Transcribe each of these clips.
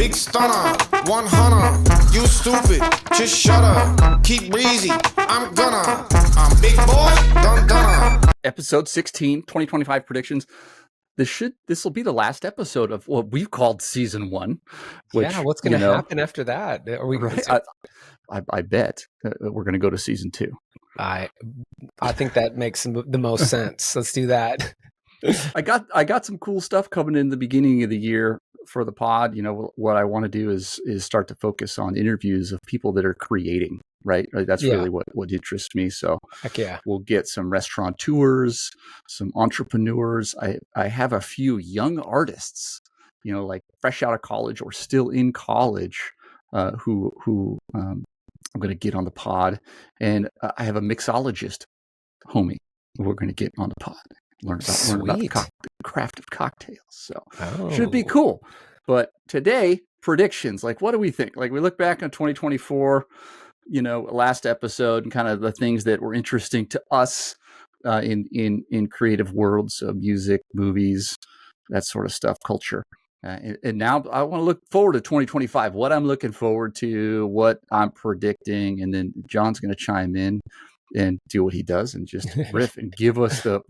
big stunner, 100. You stupid, just shut up. Keep breezy, I'm gonna. I'm big boy, dun dun. Episode 16, 2025 predictions. This will be the last episode of what we've called season 1. Which, yeah, what's going to happen after that? Are we right? I bet we're going to go to season 2. I think that makes the most sense. Let's do that. I got some cool stuff coming in the beginning of the year for the pod. You know, what I want to do is start to focus on interviews of people that are creating, right? That's really what interests me. So heck yeah, we'll get some restaurateurs, some entrepreneurs. I have a few young artists, you know, like fresh out of college or still in college, who I'm going to get on the pod. And I have a mixologist homie who we're going to get on the pod. Learn about the craft of cocktails. So should be cool. But today, predictions. Like, what do we think? Like, we look back on 2024, you know, last episode, and kind of the things that were interesting to us in creative worlds, music, movies, that sort of stuff, culture. And now I want to look forward to 2025. What I'm looking forward to, what I'm predicting, and then John's going to chime in and do what he does and just riff and give us the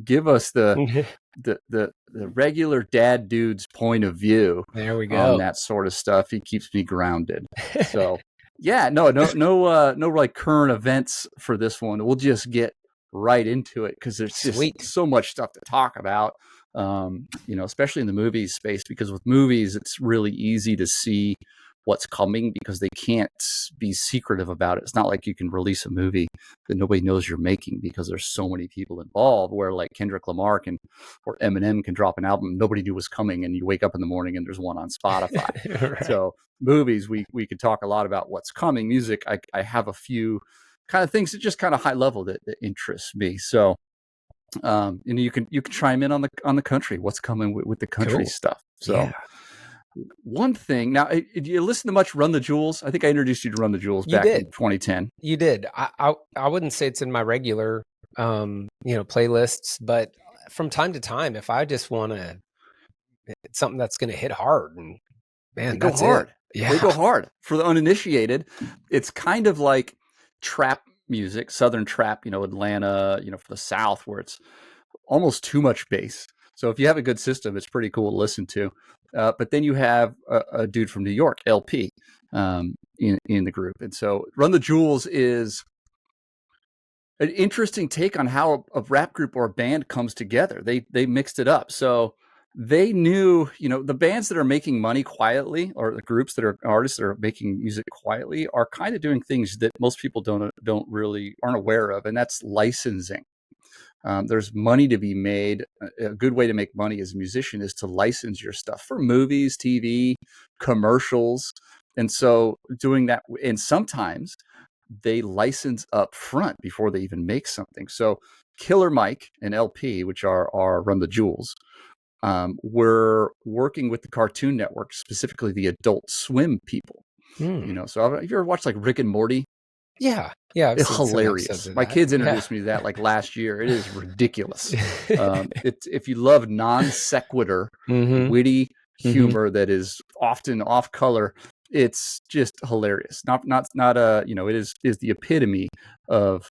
regular dad dude's point of view. There we go. On that sort of stuff. He keeps me grounded. So yeah, no like current events for this one. We'll just get right into it because there's just so much stuff to talk about. You know, especially in the movies space, because with movies it's really easy to see what's coming because they can't be secretive about it. It's not like you can release a movie that nobody knows you're making because there's so many people involved, where like Kendrick Lamar or Eminem can drop an album nobody knew was coming, and you wake up in the morning and there's one on Spotify. Right. So movies, we could talk a lot about what's coming. Music, I have a few kind of things that just kind of high level that interest me. So and you can chime in on the country, what's coming with the country stuff. So yeah. One thing now, you listen to much Run the Jewels? I think I introduced you to Run the Jewels back in 2010. You did. I wouldn't say it's in my regular, playlists, but from time to time, if I just want something that's going to hit hard, and man, that's hard. Yeah, they go hard for the uninitiated. It's kind of like trap music, Southern trap, Atlanta, for the South, where it's almost too much bass. So if you have a good system, it's pretty cool to listen to. But then you have a dude from New York, LP, in the group. And so Run the Jewels is an interesting take on how a rap group or a band comes together. They mixed it up. So they knew, the bands that are making money quietly, or the groups that are artists that are making music quietly, are kind of doing things that most people aren't aware of, and that's licensing. There's money to be made. A good way to make money as a musician is to license your stuff for movies, TV, commercials. And so doing that, and sometimes they license up front before they even make something. So Killer Mike and LP, which are Run the Jewels, were working with the Cartoon Network, specifically the Adult Swim people. So have you ever watched like Rick and Morty? Yeah. It's hilarious. My kids introduced me to that like last year. It is ridiculous. If you love non sequitur, witty humor that is often off color, it's just hilarious. It is the epitome of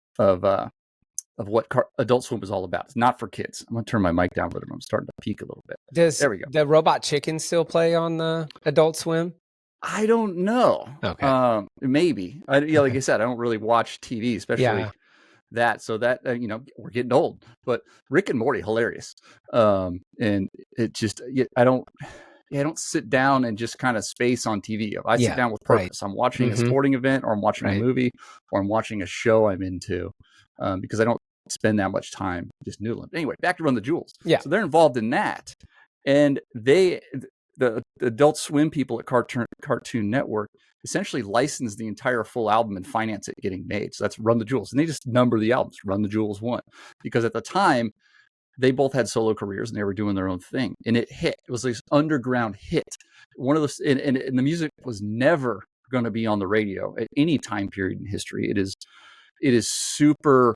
what Adult Swim is all about. It's not for kids. I'm gonna turn my mic down a little bit. I'm starting to peak a little bit. There we go. The Robot Chicken still play on the Adult Swim? I don't know. Okay. Maybe. Like I said, I don't really watch TV, especially that. So that, we're getting old. But Rick and Morty, hilarious. And it just, I don't sit down and just kind of space on TV. I sit down with purpose. Right. I'm watching a sporting event, or I'm watching a movie, or I'm watching a show I'm into, because I don't spend that much time just noodling. Anyway, back to Run the Jewels. Yeah. So they're involved in that. And the Adult Swim people at Cartoon Network essentially license the entire full album and finance it getting made. So that's Run the Jewels. And they just number the albums, Run the Jewels 1. Because at the time, they both had solo careers and they were doing their own thing. And it hit. It was this underground hit. One of those, and the music was never going to be on the radio at any time period in history. It is super,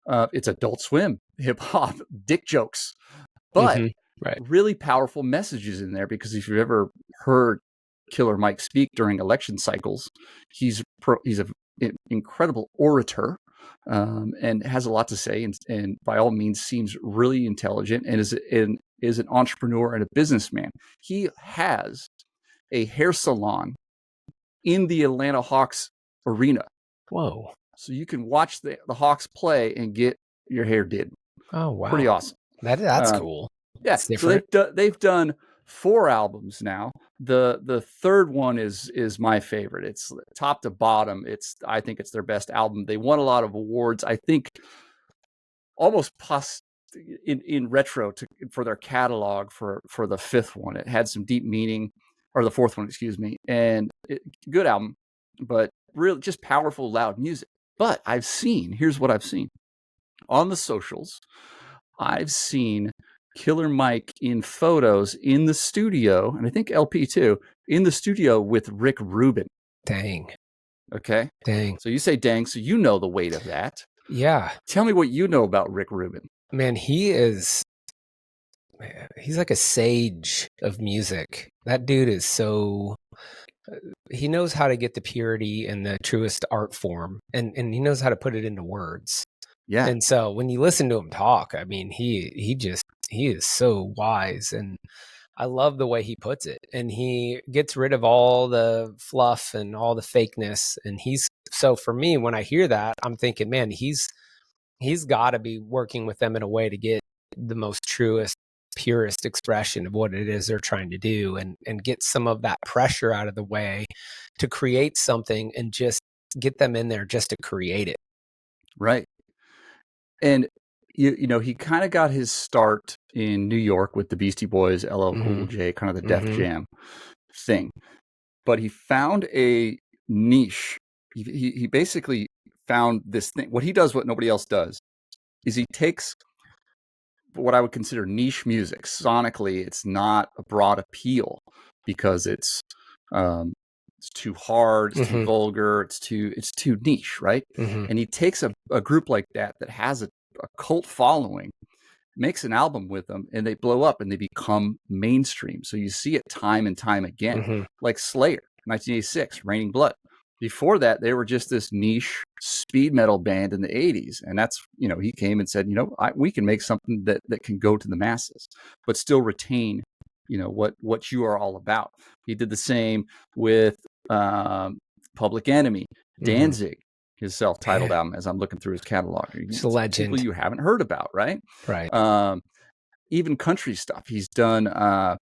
it's Adult Swim, hip hop, dick jokes. But really powerful messages in there, because if you've ever heard Killer Mike speak during election cycles. He's an incredible orator, and has a lot to say, and by all means seems really intelligent, and is an entrepreneur and a businessman. He has a hair salon in the Atlanta Hawks arena. Whoa. So you can watch the Hawks play and get your hair did. Oh, wow. Pretty awesome. That's cool. Yeah. That's different. So they've done 4 albums now. The third one is my favorite. It's top to bottom. I think it's their best album. They won a lot of awards. I think almost in retro for their catalog for the 5th one. It had some deep meaning, or the 4th one, excuse me. And good album, but really just powerful, loud music. But here's what I've seen on the socials. I've seen Killer Mike in photos in the studio, and I think LP too, in the studio with Rick Rubin. Dang. Okay. Dang. So you say dang, so you know the weight of that. Yeah. Tell me what you know about Rick Rubin. Man, he's like a sage of music. That dude is so, he knows how to get the purity and the truest art form, and he knows how to put it into words. Yeah. And so when you listen to him talk, I mean, he is so wise, and I love the way he puts it, and he gets rid of all the fluff and all the fakeness. And so for me, when I hear that, I'm thinking, man, he's got to be working with them in a way to get the most truest, purest expression of what it is they're trying to do, and get some of that pressure out of the way to create something, and just get them in there just to create it. Right. And you know, he kind of got his start in New York with the Beastie Boys, LL Cool J, kind of the Def Jam thing. But he found a niche. He basically found this thing. What he does, what nobody else does, is he takes what I would consider niche music. Sonically, it's not a broad appeal because it's too hard, it's too vulgar, it's too niche, right? And he takes a group like that has a cult following, makes an album with them, and they blow up and they become mainstream. So you see it time and time again, like Slayer, 1986, Raining Blood. Before that, they were just this niche speed metal band in the 80s. And that's, you know, he came and said, you know, we can make something that can go to the masses, but still retain, you know, what you are all about. He did the same with Public Enemy, Danzig, his self-titled album, as I'm looking through his catalog. It's a legend. People you haven't heard about, right? Right. Even country stuff. He's done what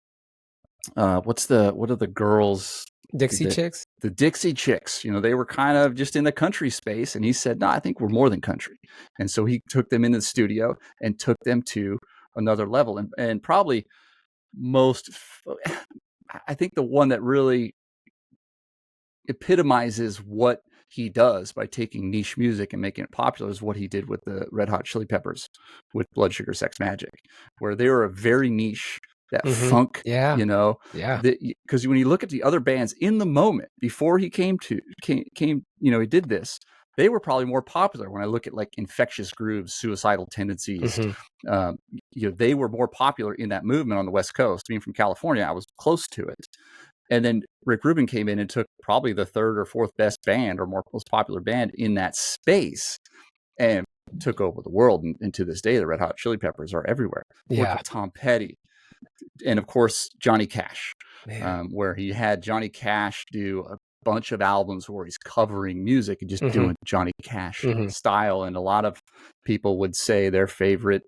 are the girls? Dixie Chicks? The Dixie Chicks. You know, they were kind of just in the country space, and he said, no, I think we're more than country. And so he took them into the studio and took them to another level. And probably I think the one that really epitomizes what he does by taking niche music and making it popular is what he did with the Red Hot Chili Peppers with Blood Sugar Sex Magic, where they were a very niche, that funk, you know, because when you look at the other bands in the moment before he came, you know, he did this, they were probably more popular. When I look at like Infectious Grooves, Suicidal Tendencies, you know, they were more popular in that movement on the West Coast. Being from California, I was close to it. And then Rick Rubin came in and took probably the 3rd or 4th best band, or most popular band in that space, and took over the world. And to this day, the Red Hot Chili Peppers are everywhere. Look at Tom Petty. And of course, Johnny Cash, where he had Johnny Cash do a bunch of albums where he's covering music and just doing Johnny Cash style. And a lot of people would say their favorite,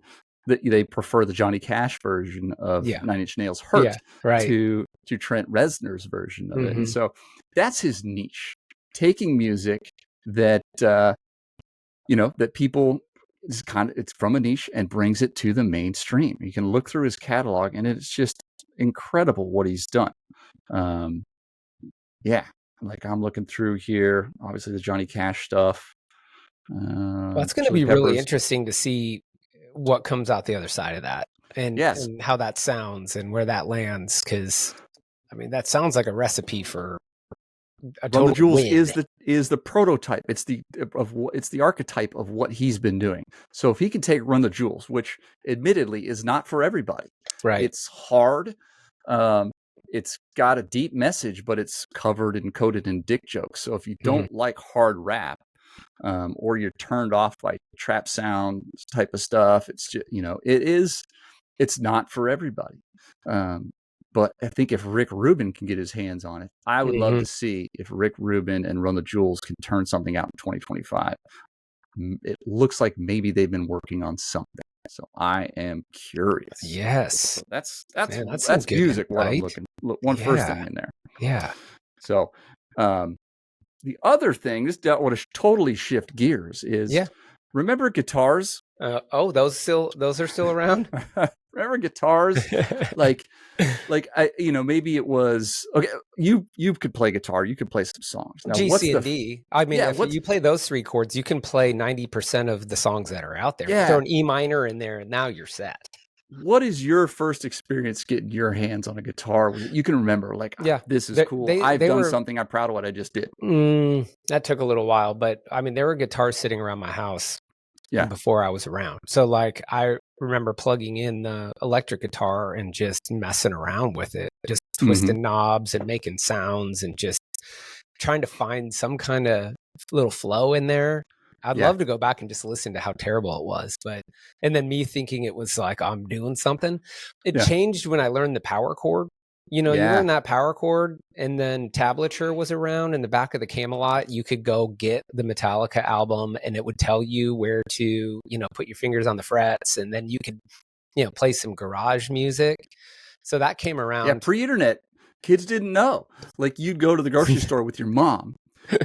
that they prefer the Johnny Cash version of Nine Inch Nails' Hurt to Trent Reznor's version of it. And so that's his niche, taking music that, you know, that people, it's from a niche and brings it to the mainstream. You can look through his catalog and it's just incredible what he's done. Like I'm looking through here, obviously the Johnny Cash stuff. Well, it's going to be really interesting to see what comes out the other side of that, and how that sounds and where that lands. Because I mean, that sounds like a recipe for a total Run the Jewels win. is the prototype. It's the archetype of what he's been doing. So if he can take Run the Jewels, which admittedly is not for everybody, right? It's hard. it's got a deep message, but it's covered and coated in dick jokes. So if you don't like hard rap, or you're turned off by trap sound type of stuff, it's just, it's not for everybody. But I think if Rick Rubin can get his hands on it, I would love to see if Rick Rubin and Run the Jewels can turn something out in 2025. It looks like maybe they've been working on something. So I am curious. Yes. So that's good music. What I'm insight. looking first thing in there. Yeah. So the other thing, this would totally shift gears, is remember guitars? Those are still around? Remember guitars? like maybe it was okay. You could play guitar. You could play some songs. Now, G, C, and D. I mean, if you play those 3 chords, you can play 90% of the songs that are out there. Yeah. Throw an E minor in there, and now you're set. What is your first experience getting your hands on a guitar? You can remember, this is cool. I've done something. I'm proud of what I just did. That took a little while, but I mean, there were guitars sitting around my house before I was around. So I remember plugging in the electric guitar and just messing around with it, just twisting knobs and making sounds and just trying to find some kind of little flow in there. I'd love to go back and just listen to how terrible it was, and then me thinking it was like I'm doing something. It changed when I learned the power chord. You learn that power chord, and then tablature was around in the back of the Camelot. You could go get the Metallica album, and it would tell you where to, put your fingers on the frets, and then you could, play some garage music. So that came around. Yeah, pre-internet, kids didn't know. Like you'd go to the grocery store with your mom.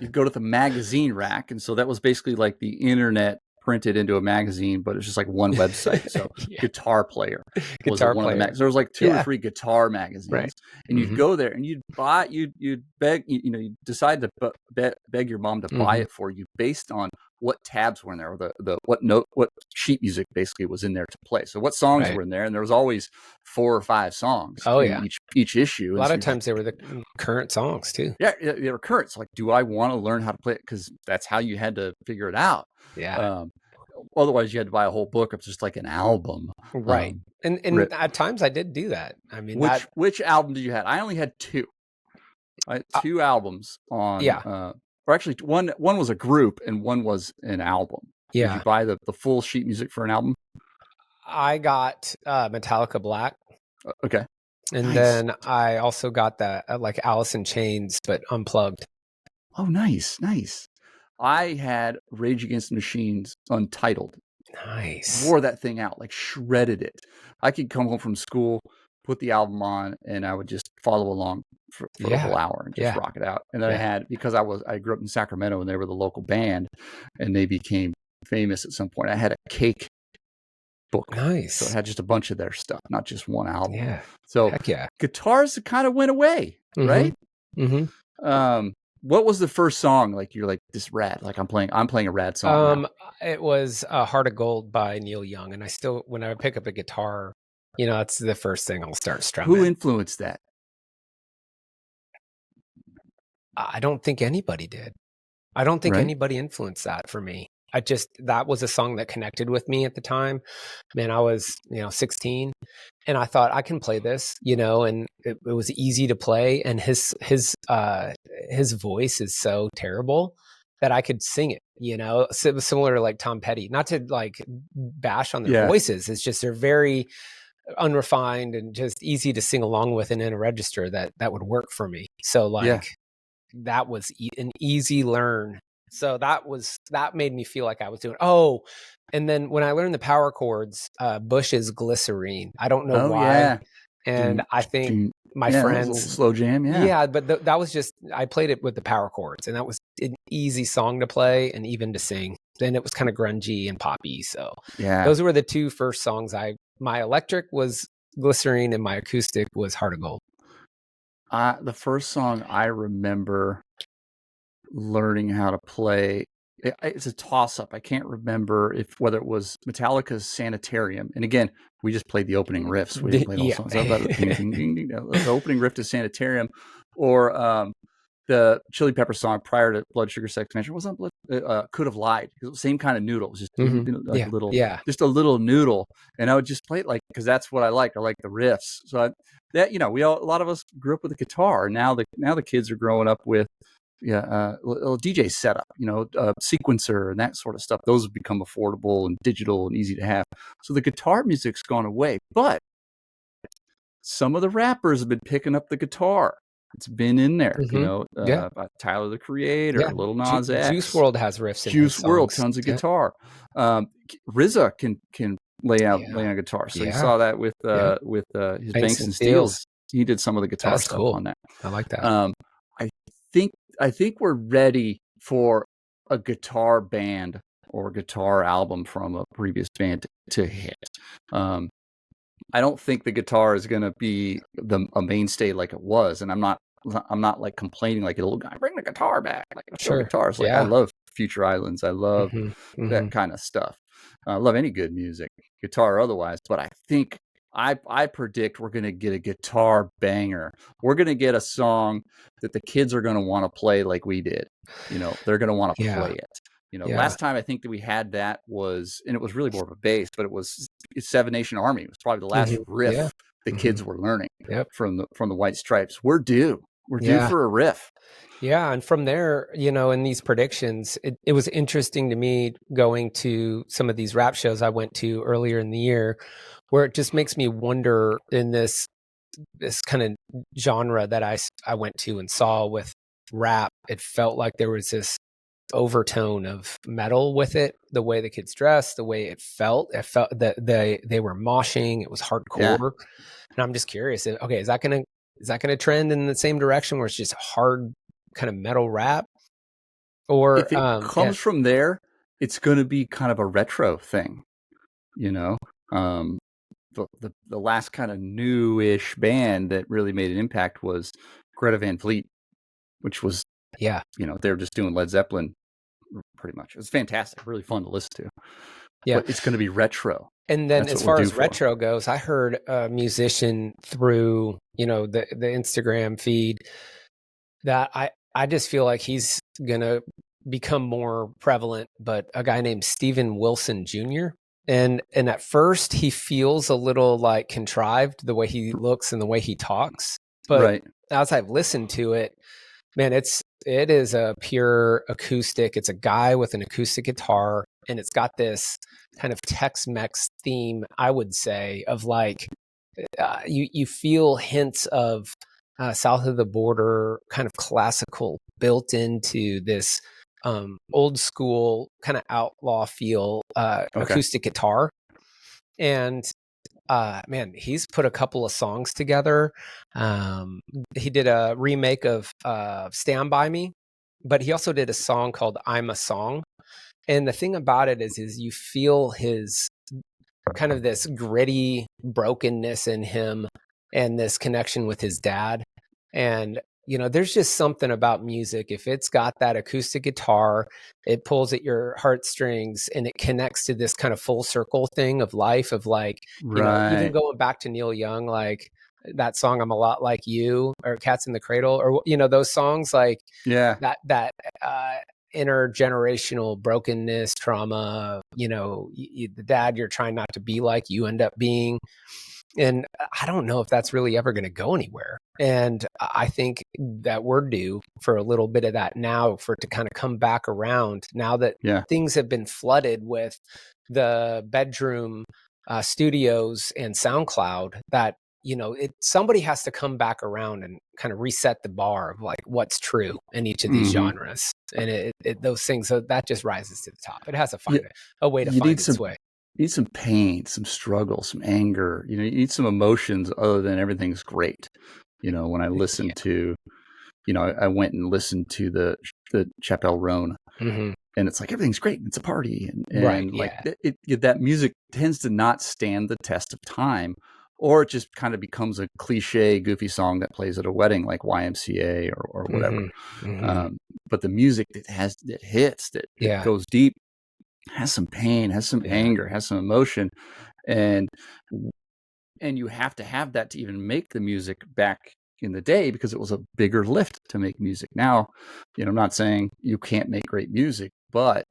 You'd go to the magazine rack, and so that was basically like the internet printed into a magazine, but it's just like one website. So Guitar Player was one of the magazines. There was like 2 or 3 guitar magazines, and you'd go there and you'd beg, you decide to beg your mom to buy it for you based on what tabs were in there, or what sheet music basically was in there to play. So what songs were in there, and there was always 4 or 5 songs in each issue. A lot of times they were the current songs too. Yeah, they were current. So do I want to learn how to play it? Because that's how you had to figure it out. Yeah. Otherwise, you had to buy a whole book of just like an album. Right. And at times I did do that. I mean, which album did you have? I only had 2. I had 2 albums on. Or actually, one was a group and one was an album. Yeah. Did you buy the full sheet music for an album? I got Metallica Black. Okay. And then I also got that like Alice in Chains, but unplugged. Oh, nice. I had Rage Against the Machine's Untitled. Nice. Wore that thing out, like shredded it. I could come home from school, put the album on, and I would just follow along for a whole hour and just rock it out. And then I had, because I grew up in Sacramento and they were the local band and they became famous at some point, I had a cake book. Nice. So it had just a bunch of their stuff, not just one album. Yeah. So guitars kind of went away, right? What was the first song? Like you're like, this rad, like I'm playing a rad song. It was Heart of Gold by Neil Young. And I still, when I pick up a guitar, it's the first thing I'll start strumming. Who influenced that? I don't think anybody did. I don't think anybody influenced that for me. That was a song that connected with me at the time. Man, I was, 16 and I thought I can play this, and it was easy to play. And his voice is so terrible that I could sing it, So it was similar to like Tom Petty, not to like bash on their voices. It's just, they're very unrefined and just easy to sing along with and in a register that would work for me. So that was an easy learn. So that made me feel like I was doing. Oh, and then when I learned the power chords, Bush's Glycerine. I don't know why. Yeah. And I think my friends slow jam. But that was just, I played it with the power chords, and that was an easy song to play and even to sing. Then it was kind of grungy and poppy. So those were the 2 first songs. My electric was Glycerine and my acoustic was Heart of Gold. The first song I remember learning how to play, it's a toss-up. I can't remember whether it was Metallica's Sanitarium. And again, we just played the opening riffs. We didn't play the whole songs. The opening riff to Sanitarium, or the Chili Pepper song prior to Blood Sugar Sex Magic wasn't Could Have Lied. It was the same kind of noodle. It was just like just a little noodle, and I would just play it like, because that's what I like. I like the riffs. So a lot of us grew up with a guitar. Now the kids are growing up with a DJ setup, sequencer and that sort of stuff. Those have become affordable and digital and easy to have. So the guitar music's gone away, but some of the rappers have been picking up the guitar. It's been in there, Tyler the Creator, Lil Nas X. Juice WRLD has riffs in Juice his WRLD, songs. tons of guitar. RZA can lay on guitar. So you saw that with his Banks and Steels. He did some of the guitar stuff on that. I like that. I think we're ready for a guitar band or a guitar album from a previous band to hit. I don't think the guitar is going to be a mainstay like it was, and I'm not like complaining like it'll bring the guitar back. Like guitars. Like I love Future Islands. I love that kind of stuff. I love any good music, guitar or otherwise. But I think I predict we're going to get a guitar banger. We're going to get a song that the kids are going to want to play like we did. They're going to want to play it. Last time I think that we had that was, and it was really more of a bass, but it was Seven Nation Army. It was probably the last riff the kids were learning from the White Stripes. We're due for a riff. Yeah. And from there, in these predictions, it was interesting to me going to some of these rap shows I went to earlier in the year, where it just makes me wonder in this kind of genre that I went to and saw with rap, it felt like there was this overtone of metal with it, the way the kids dressed, the way it felt that they were moshing, it was hardcore. And I'm just curious, okay, is that gonna trend in the same direction where it's just hard kind of metal rap? Or if it comes from there, it's going to be kind of a retro thing, the last kind of new-ish band that really made an impact was Greta Van Fleet, which was they were just doing Led Zeppelin pretty much. It was fantastic, really fun to listen to. But it's going to be retro. And then as far as retro goes, I heard a musician through the Instagram feed that I just feel like he's going to become more prevalent, but a guy named Steven Wilson Jr. And at first he feels a little like contrived, the way he looks and the way he talks. But as I've listened to it, man, it is a pure acoustic. It's a guy with an acoustic guitar, and it's got this kind of Tex-Mex theme, I would say, of like you feel hints of south of the border kind of classical built into this old school kind of outlaw feel acoustic guitar. And man, he's put a couple of songs together. He did a remake of Stand By Me, but he also did a song called I'm a Song. And the thing about it is you feel his kind of this gritty brokenness in him and this connection with his dad. And there's just something about music. If it's got that acoustic guitar, it pulls at your heartstrings and it connects to this kind of full circle thing of life, of like, even going back to Neil Young, like that song, I'm a Lot Like You, or Cats in the Cradle, or, those songs, like that intergenerational brokenness, trauma, the dad you're trying not to be like, you end up being. And I don't know if that's really ever going to go anywhere. And I think that we're due for a little bit of that now, for it to kind of come back around now that things have been flooded with the bedroom studios and SoundCloud, that, somebody has to come back around and kind of reset the bar of like what's true in each of these genres. And those things, so that just rises to the top. It has to find a way to find its way. You need some pain, some struggle, some anger. You need some emotions other than everything's great. When I listen to, I went and listened to the Chappelle Roan, and it's like everything's great. And it's a party, and that music tends to not stand the test of time, or it just kind of becomes a cliche, goofy song that plays at a wedding, like YMCA or whatever. But the music that hits, that goes deep, has some pain, has some anger, has some emotion, and you have to have that to even make the music back in the day because it was a bigger lift to make music. Now, I'm not saying you can't make great music, but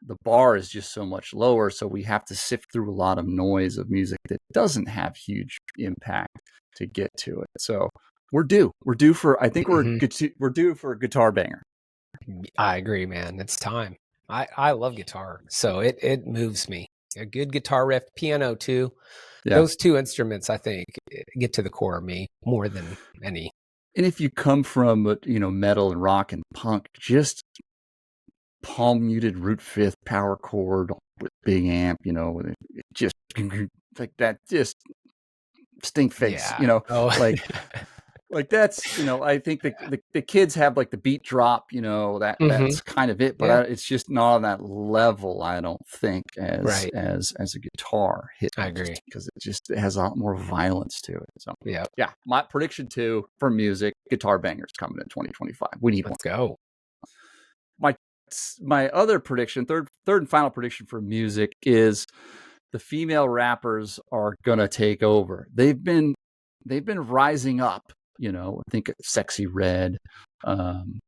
the bar is just so much lower. So we have to sift through a lot of noise of music that doesn't have huge impact to get to it. So we're due for, I think we're due for a guitar banger. I agree, man. It's time. I love guitar, so it moves me. A good guitar riff, piano too. Yeah. Those two instruments, I think, get to the core of me more than any. And if you come from, metal and rock and punk, just palm muted root fifth power chord with big amp, just like that, just stink face, like that's, I think the kids have like the beat drop, that's kind of it, but it's just not on that level, I don't think, as a guitar hit. I agree, because it has a lot more violence to it. So yeah, my prediction too for music, guitar bangers coming in 2025. We need Let's go. My other prediction, third and final prediction for music, is the female rappers are gonna take over. They've been rising up. I think Sexy Red. I'm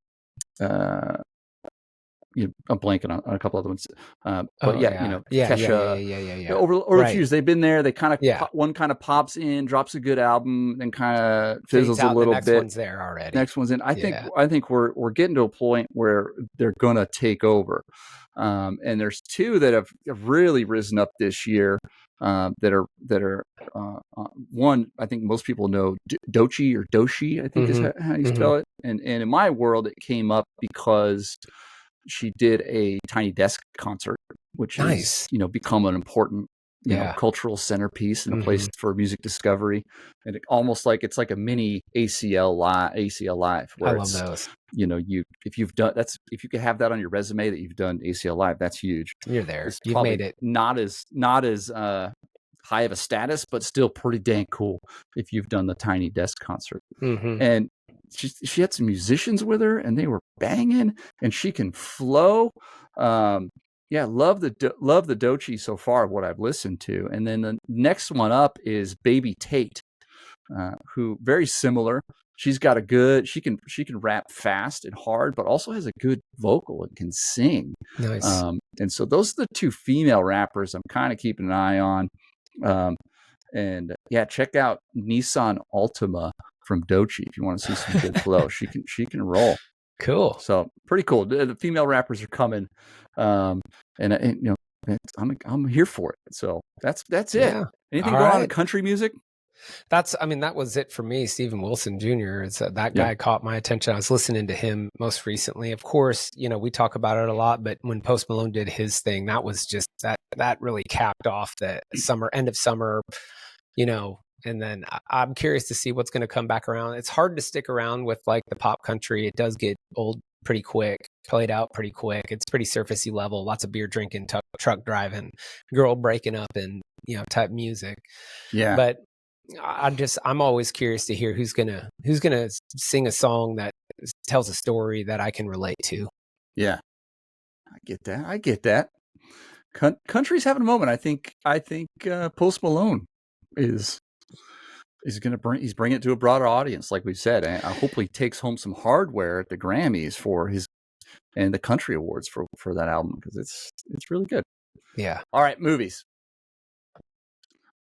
blanking on a couple other ones. But Kesha. Over the years, they've been there. They kind of one kind of pops in, drops a good album, then kind of fizzles a little bit. Next one's there already. Next one's in. I think we're getting to a point where they're gonna take over. And there's two that have really risen up this year. That are one, I think most people know Doechii or Doechii, I think is how you spell it. And in my world, it came up because she did a Tiny Desk concert, which has become an important cultural centerpiece and a place for music discovery. And it's like a mini ACL Live. Where I love those. If you could have that on your resume that you've done ACL Live, that's huge. You're there. You've made it. Not as high of a status, but still pretty dang cool if you've done the Tiny Desk concert. And she had some musicians with her, and they were banging, and she can flow. Love the Doechii so far, what I've listened to. And then the next one up is Baby Tate, who very similar. She's got she can rap fast and hard, but also has a good vocal and can sing. Nice. And so those are the two female rappers I'm kind of keeping an eye on. Check out Nissan Altima from Doechii if you want to see some good flow. She can roll. Cool. So pretty cool. The female rappers are coming, I'm here for it. So that's it. Yeah. Anything going on in country music? That was it for me. Stephen Wilson Jr. That guy caught my attention. I was listening to him most recently. Of course, we talk about it a lot, but when Post Malone did his thing, that was just that really capped off the end of summer, and then I'm curious to see what's going to come back around. It's hard to stick around with like the pop country. It does get old pretty quick, played out pretty quick. It's pretty surfacey level, lots of beer drinking, truck driving, girl breaking up and, type music. Yeah. But I'm always curious to hear who's gonna sing a song that tells a story that I can relate to. Yeah, I get that. Country's having a moment. I think Post Malone is he's bringing it to a broader audience, like we said. And hopefully takes home some hardware at the Grammys and the country awards for that album, because it's really good. Yeah. All right, movies.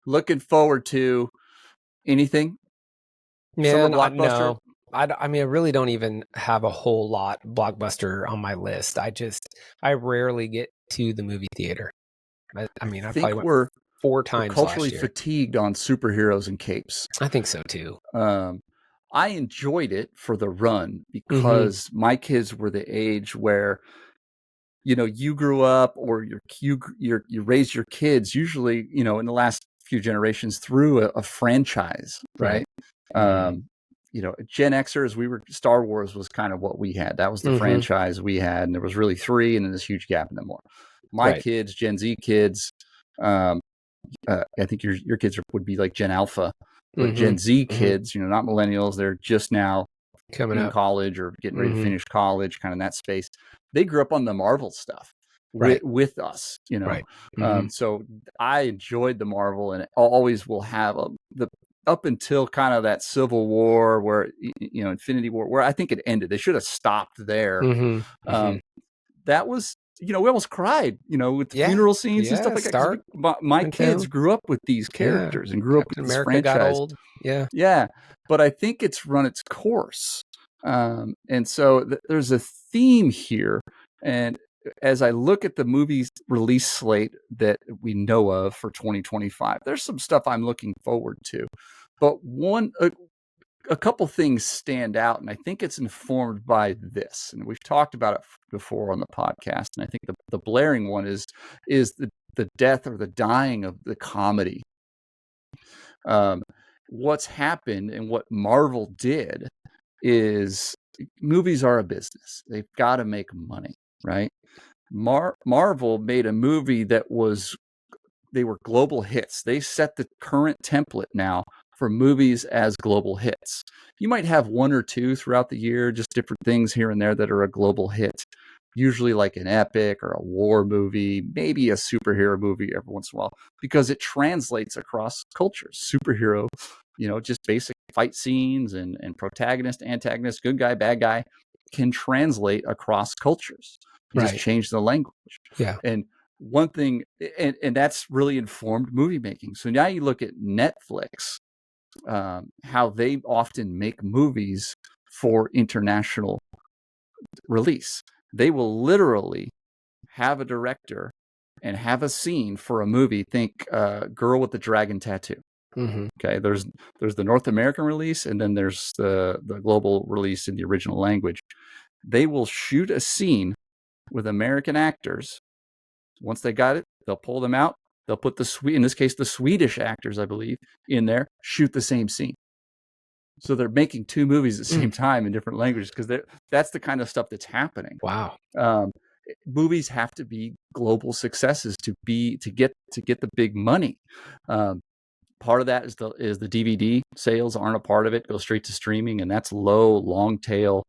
Looking forward to anything? Yeah, no. I really don't even have a whole lot blockbuster on my list. I rarely get to the movie theater. I probably went 4 times we're culturally last year. fatigued on superheroes and capes. I think so too. I enjoyed it for the run because my kids were the age where, you grew up, or you raised your kids usually, in the last few generations through a franchise, right? Gen Xers, Star Wars was kind of what we had. That was the franchise we had, and there was really 3, and then this huge gap in them more. My kids, Gen Z kids, I think your kids would be like Gen Alpha, but Gen Z kids, not millennials, they're just now coming in college or getting ready to finish college, kind of in that space. They grew up on the Marvel stuff. With us, So I enjoyed the Marvel, and always will have the up until kind of that Civil War, where Infinity War, where I think it ended. They should have stopped there. That was, we almost cried, with the funeral scenes and stuff like that. 'Cause my kids grew up with these characters and grew up with this franchise. Got old. Yeah. But I think it's run its course. And so there's a theme here. And as I look at the movie's release slate that we know of for 2025, there's some stuff I'm looking forward to. But a couple things stand out, and I think it's informed by this. And we've talked about it before on the podcast. And I think the blaring one is the death or the dying of the comedy. What's happened and what Marvel did is movies are a business. They've got to make money, right? Marvel made a movie that they were global hits. They set the current template now for movies as global hits. You might have one or two throughout the year, just different things here and there that are a global hit. Usually like an epic or a war movie, maybe a superhero movie every once in a while, because it translates across cultures. Superhero, just basic fight scenes and protagonist, antagonist, good guy, bad guy can translate across cultures. You just change the language. Yeah. And one thing, and that's really informed movie making. So now you look at Netflix, how they often make movies for international release. They will literally have a director and have a scene for a movie. Think Girl with the Dragon Tattoo. Okay, there's the North American release, and then there's the global release in the original language. They will shoot a scene with American actors. Once they got it, they'll pull them out. They'll put in this case, the Swedish actors, I believe, in there, shoot the same scene. So they're making two movies at the same time in different languages, because that's the kind of stuff that's happening. Wow. Movies have to be global successes to get the big money. Part of that is the DVD sales aren't a part of it. Go straight to streaming, and that's low, long tail,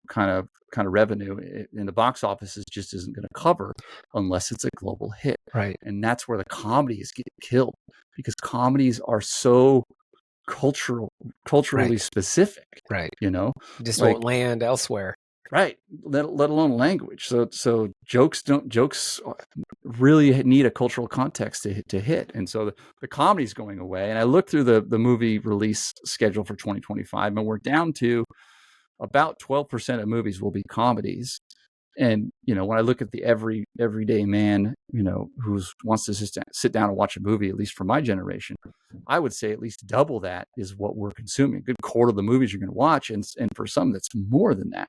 kind of revenue. In the box office just isn't going to cover unless it's a global hit. Right. And that's where the comedies get killed, because comedies are so culturally specific. Right. Just like, won't land elsewhere. Right. Let alone language. So jokes really need a cultural context to hit. And so the comedy's going away. And I looked through the movie release schedule for 2025, and we're down to about 12% of movies will be comedies. And, when I look at the everyday man, who wants to sit down and watch a movie, at least for my generation, I would say at least double that is what we're consuming. A good quarter of the movies you're going to watch. And for some, that's more than that.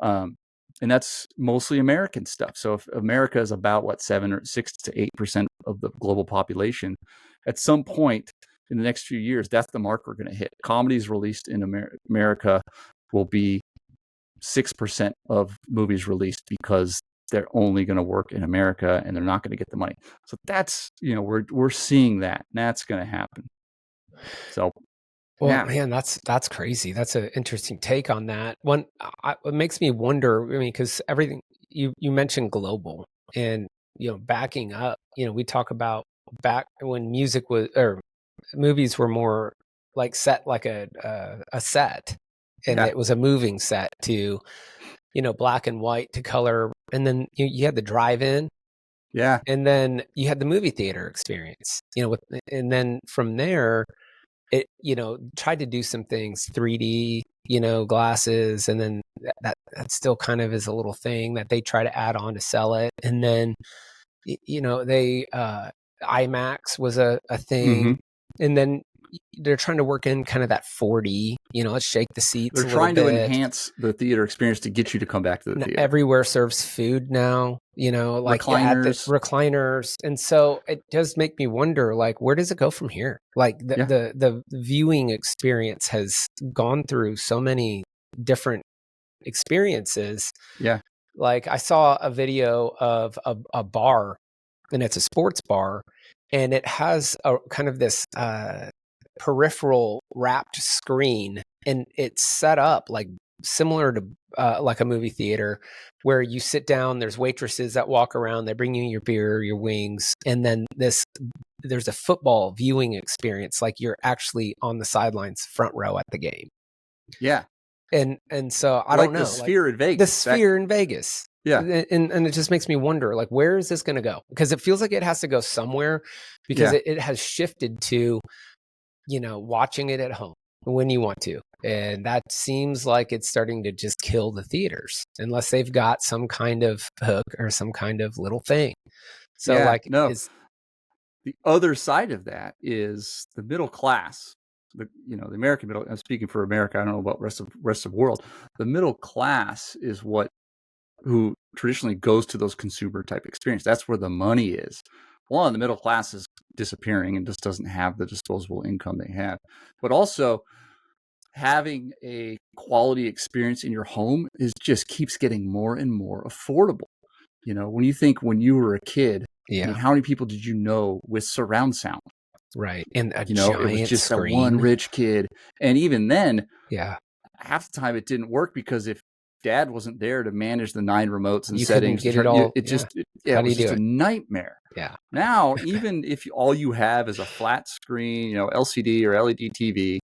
And that's mostly American stuff. So if America is about 6 to 8% of the global population, at some point in the next few years, that's the mark we're going to hit. Comedies released in America will be 6% of movies released, because they're only going to work in America and they're not going to get the money. So that's, we're seeing that, and that's going to happen. So, man, that's crazy. That's an interesting take on that. It makes me wonder, because everything you mentioned global, and, backing up, we talk about back when music was, or movies were more like set, like a set. And it was a moving set to, black and white to color. And then you had the drive-in. Yeah. And then you had the movie theater experience, and then from there, it, tried to do some things, 3D, glasses. And then that still kind of is a little thing that they try to add on to sell it. And then, they, IMAX was a thing. And then they're trying to work in kind of that 4D, let's shake the seats. They're trying to enhance the theater experience to get you to come back to the theater. Everywhere serves food now, like recliners. And so it does make me wonder, like, where does it go from here? Like the viewing experience has gone through so many different experiences. Yeah. Like I saw a video of a bar, and it's a sports bar, and it has a kind of this, peripheral wrapped screen, and it's set up like similar to like a movie theater where you sit down, there's waitresses that walk around, they bring you your beer, your wings, and then there's a football viewing experience, like you're actually on the sidelines, front row at the game. Yeah. And so I like don't know. The Sphere in Vegas. The Sphere in Vegas. Yeah. And it just makes me wonder, like, where is this going to go? Because it feels like it has to go somewhere, because it has shifted to, watching it at home when you want to. And that seems like it's starting to just kill the theaters unless they've got some kind of hook or some kind of little thing. So the other side of that is the middle class, the American middle. I'm speaking for America. I don't know about rest of the world. The middle class is who traditionally goes to those consumer type experience. That's where the money is. One, the middle class is disappearing and just doesn't have the disposable income they have. But also, having a quality experience in your home just keeps getting more and more affordable. When you think when you were a kid, I mean, how many people did you know with surround sound? Right. And it was just screen. that one rich kid. And even then, yeah, half the time it didn't work because if dad wasn't there to manage the 9 remotes and you settings, get it all. It was just a nightmare. Yeah. Now, even if all you have is a flat screen, LCD or LED TV,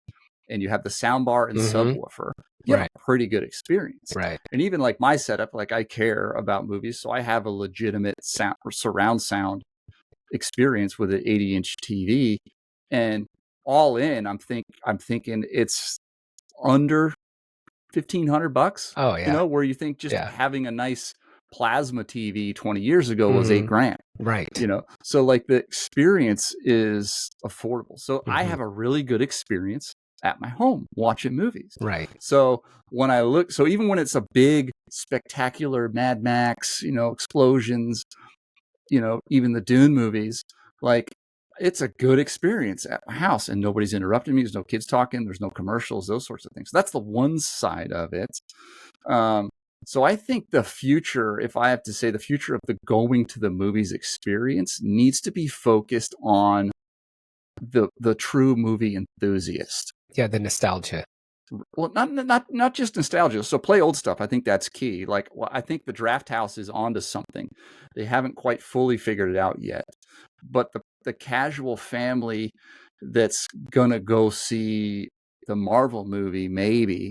and you have the sound bar and subwoofer, you have a pretty good experience. Right. And even like my setup, like I care about movies, so I have a legitimate sound or surround sound experience with an 80-inch TV, and all in, I'm thinking it's under $1,500. Oh yeah. Where you think just having a nice plasma TV 20 years ago was $8,000. Right. So like the experience is affordable. So I have a really good experience at my home watching movies. Right. So when I look, even when it's a big, spectacular Mad Max, explosions, even the Dune movies, like it's a good experience at my house and nobody's interrupting me. There's no kids talking. There's no commercials, those sorts of things. So that's the one side of it. So I think the future, if I have to say, the future of the going to the movies experience needs to be focused on the true movie enthusiast. Yeah, the nostalgia. Well, not just nostalgia. So play old stuff. I think that's key. Like, I think the Draft House is onto something. They haven't quite fully figured it out yet. But the casual family that's gonna go see the Marvel movie, maybe,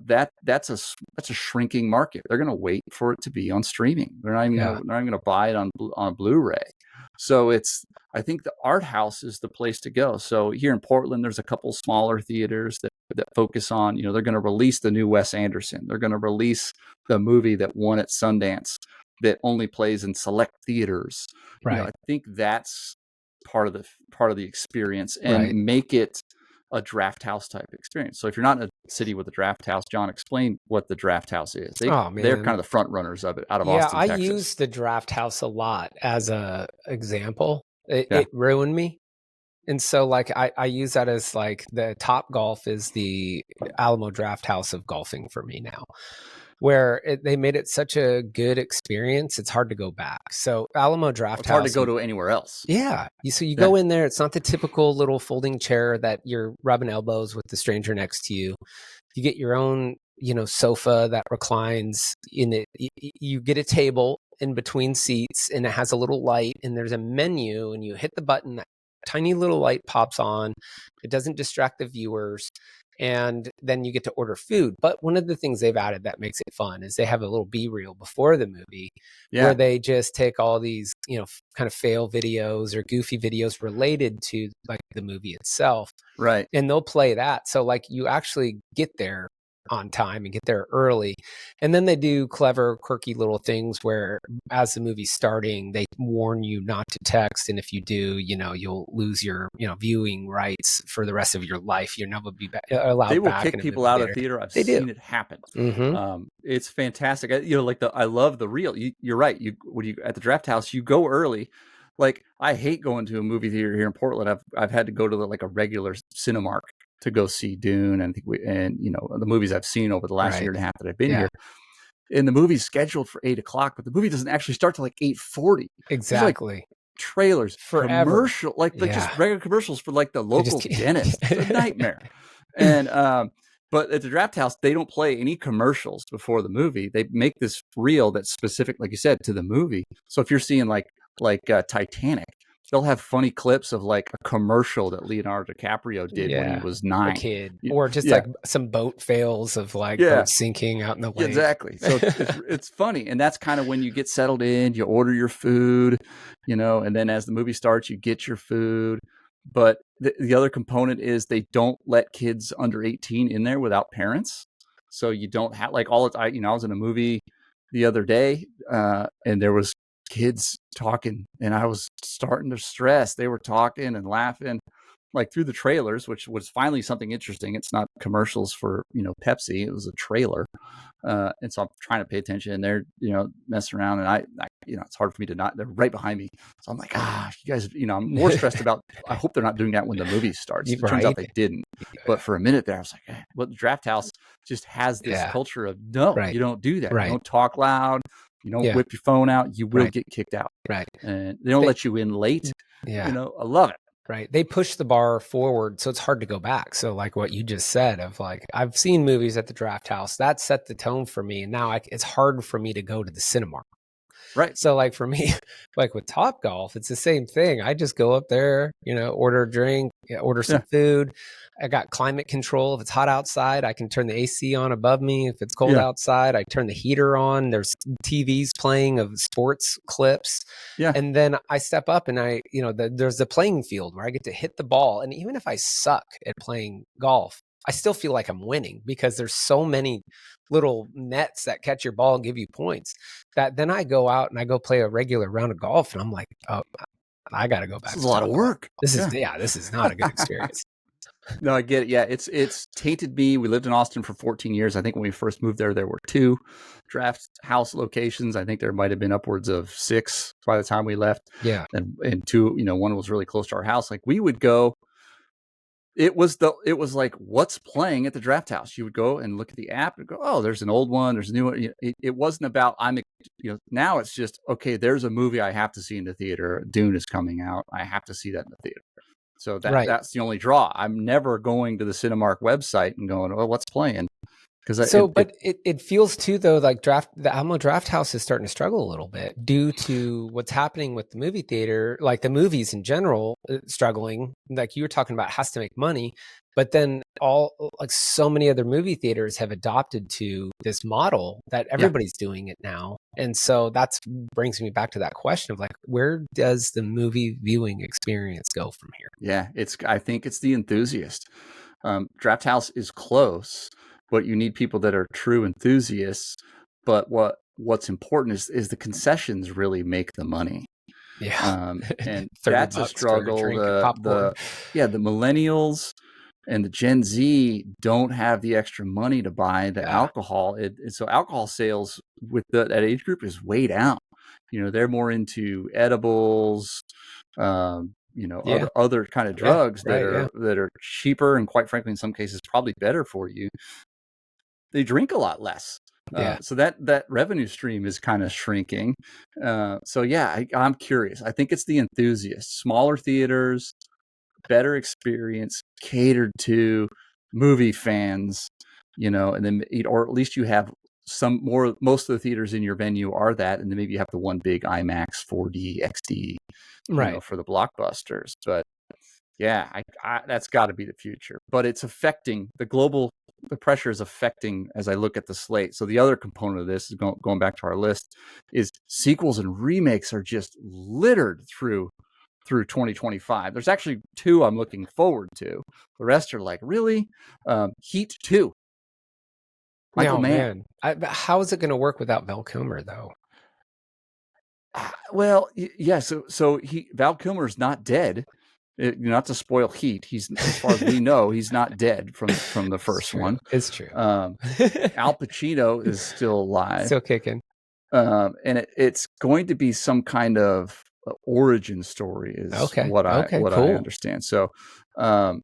that's a shrinking market. They're gonna wait for it to be on streaming. They're not even gonna buy it on Blu-ray. So I think the art house is the place to go. So here in Portland, there's a couple smaller theaters that focus on, they're going to release the new Wes Anderson. They're going to release the movie that won at Sundance that only plays in select theaters. Right. I think that's part of the experience, and make it a Draft House type experience. So if you're not in a city with a Draft House, John, explain what the Draft House is. They're kind of the front runners of it out of Austin, Texas. I use the Draft House a lot as a example. It ruined me. And so like I use that as like the Top Golf is the Alamo Draft House of golfing for me now, where they made it such a good experience. It's hard to go back. So Alamo Draft House. It's hard to go to anywhere else. Yeah. So you go in there. It's not the typical little folding chair that you're rubbing elbows with the stranger next to you. You get your own, sofa that reclines in it. You get a table in between seats, and it has a little light, and there's a menu, and you hit the button, that tiny little light pops on. It doesn't distract the viewers, and then you get to order food. But one of the things they've added that makes it fun is they have a little B-reel before the movie where they just take all these, kind of fail videos or goofy videos related to like the movie itself. Right. And they'll play that. So like you actually get there on time and get there early. And then they do clever, quirky little things where as the movie's starting, they warn you not to text. And if you do, you'll lose your, viewing rights for the rest of your life. You're never be allowed back. They will kick people out of theater. I've seen it happen. Mm-hmm. It's fantastic. I love the reel. You're right. When you at the Draft House, you go early. Like, I hate going to a movie theater here in Portland. I've had to go to a regular Cinemark to go see Dune and the movies I've seen over the last year and a half that I've been here. And the movie's scheduled for 8:00, but the movie doesn't actually start till 8:40. Exactly. Trailers, forever. Just regular commercials for the local dentist. It's a nightmare. And But at the Draft House, they don't play any commercials before the movie. They make this reel that's specific, like you said, to the movie. So if you're seeing like Titanic, they'll have funny clips of like a commercial that Leonardo DiCaprio did when he was a 9. kid, or just like some boat fails of like boat sinking out in the lake. Exactly. So it's funny, and that's kind of when you get settled in. You order your food, and then as the movie starts, you get your food. But the other component is they don't let kids under 18 in there without parents. So you don't have like all. I was in a movie the other day, and there was kids talking, and I was starting to stress. They were talking and laughing like through the trailers, which was finally something interesting. It's not commercials for Pepsi. It was a trailer, and so I'm trying to pay attention, and they're messing around, and I it's hard for me to not. They're right behind me, so I'm like, you guys, I'm more stressed about. I hope they're not doing that when the movie starts. It turns out they didn't, but for a minute there, I was like, well, the Draft House just has this culture of you don't do that. You don't talk loud. You don't whip your phone out. You will get kicked out. Right. And they don't let you in late. Yeah. I love it. Right. They push the bar forward, so it's hard to go back. So like what you just said of like, I've seen movies at the Draft House that set the tone for me. And now it's hard for me to go to the cinema. Right. So like for me, like with Topgolf, it's the same thing. I just go up there, order a drink, order some food. I got climate control. If it's hot outside, I can turn the AC on above me. If it's cold outside, I turn the heater on. There's TVs playing of sports clips. Yeah. And then I step up and there's the playing field where I get to hit the ball. And even if I suck at playing golf, I still feel like I'm winning because there's so many little nets that catch your ball and give you points that then I go out and I go play a regular round of golf and I'm like, oh, I got to go back. This is a lot of work. This is not a good experience. No, I get it. Yeah, it's tainted me. We lived in Austin for 14 years. I think when we first moved there were 2 Draft House locations. I think there might have been upwards of 6 by the time we left. Yeah. And 2, one was really close to our house. Like we would go. It was like, what's playing at the Draft House? You would go and look at the app and go, oh, there's an old one, there's a new one. It wasn't about now it's just, okay, there's a movie I have to see in the theater. Dune is coming out. I have to see that in the theater. So that's the only draw. I'm never going to the Cinemark website and going, well, what's playing? It feels too though like the Alamo Draft House is starting to struggle a little bit due to what's happening with the movie theater, like the movies in general struggling. Like you were talking about, has to make money, but then so many other movie theaters have adopted to this model that everybody's doing it now, and so that brings me back to that question of like, where does the movie viewing experience go from here? Yeah, I think it's the enthusiast. Draft House is close. But you need people that are true enthusiasts. But what's important is the concessions really make the money. Yeah, and that's a struggle. The millennials and the Gen Z don't have the extra money to buy the alcohol. So alcohol sales with that age group is way down. They're more into edibles. Other kind of drugs that are cheaper and quite frankly in some cases probably better for you. They drink a lot less. So that revenue stream is kind of shrinking. I'm curious. I think it's the enthusiasts, smaller theaters, better experience catered to movie fans, and then, or at least you have most of the theaters in your venue are that. And then maybe you have the one big IMAX 4D XD, for the blockbusters. But that's got to be the future, but it's affecting the pressure is affecting as I look at the slate. So the other component of this is going back to our list is sequels and remakes are just littered through 2025. There's actually 2 I'm looking forward to. The rest are like, really? Heat 2. Michael Mann. How is it going to work without Val Kilmer though? Well, yeah. So Val Kilmer's not dead. Not to spoil Heat, he's, as far as we know, he's not dead from the first one. It's true. Al Pacino is still alive, still kicking, and it's going to be some kind of origin story, is what I understand. So, and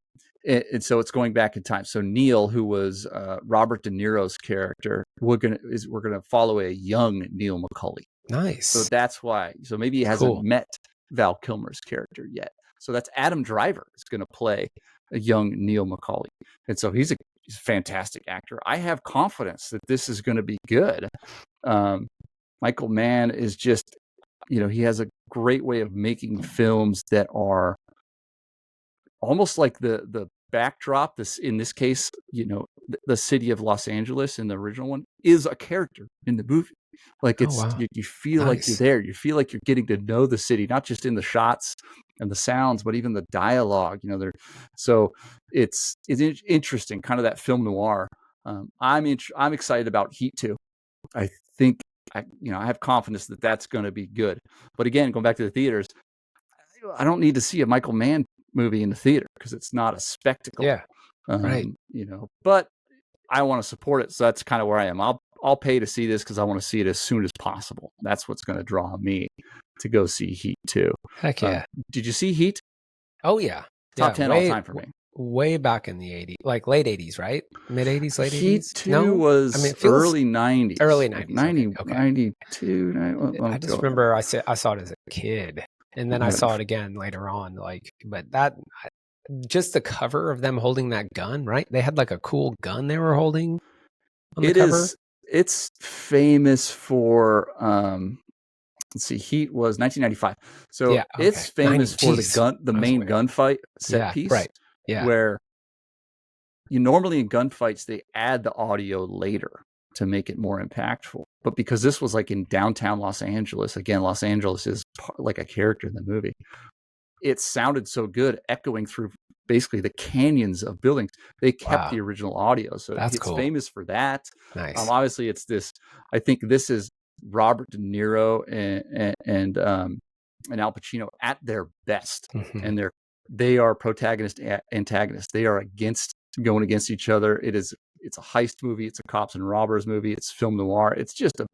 so it's going back in time. So Neil, who was Robert De Niro's character, we're gonna follow a young Neil McCauley. Nice. So that's why. So maybe he hasn't met Val Kilmer's character yet. So that's Adam Driver is going to play a young Neil McCauley, and so he's He's a fantastic actor. I have confidence that this is going to be good. Michael Mann is just, he has a great way of making films that are almost like the backdrop. In this case, the city of Los Angeles in the original one is a character in the movie. Like Oh, wow. you feel like you're Nice. there. You feel like you're getting to know the city, not just in the shots and the sounds, but even the dialogue. So it's interesting, kind of that film noir. I'm excited about Heat 2. I think I have confidence that that's going to be good. But again, going back to the theaters, I don't need to see a Michael Mann movie in the theater because it's not a spectacle. Yeah. Right. But I want to support it. So that's kind of where I am. I'll pay to see this because I want to see it as soon as possible. That's what's going to draw me to go see Heat 2. Heck yeah. Did you see Heat? Oh yeah. Top 10 all time for me. Way back in the 80s, like late 80s, right? Mid 80s, late 80s? Heat 2 was early 90s. Early 90s. 90, okay. 92. I just remember I saw it as a kid. And then I saw it again later on. But that, just the cover of them holding that gun, right? They had like a cool gun they were holding on the cover. It's famous for, let's see, Heat was 1995. So it's famous for the main gunfight set piece. Right. Yeah. Where normally in gunfights, they add the audio later to make it more impactful. But because this was like in downtown Los Angeles, again, Los Angeles is like a character in the movie. It sounded so good, echoing through basically the canyons of buildings. They kept the original audio. So it's cool. Famous for that. Nice. Obviously, it's this, I think this is Robert De Niro and Al Pacino at their best. Mm-hmm. And they are protagonist, antagonist. They are going against each other. It's a heist movie. It's a cops and robbers movie. It's film noir. It's just a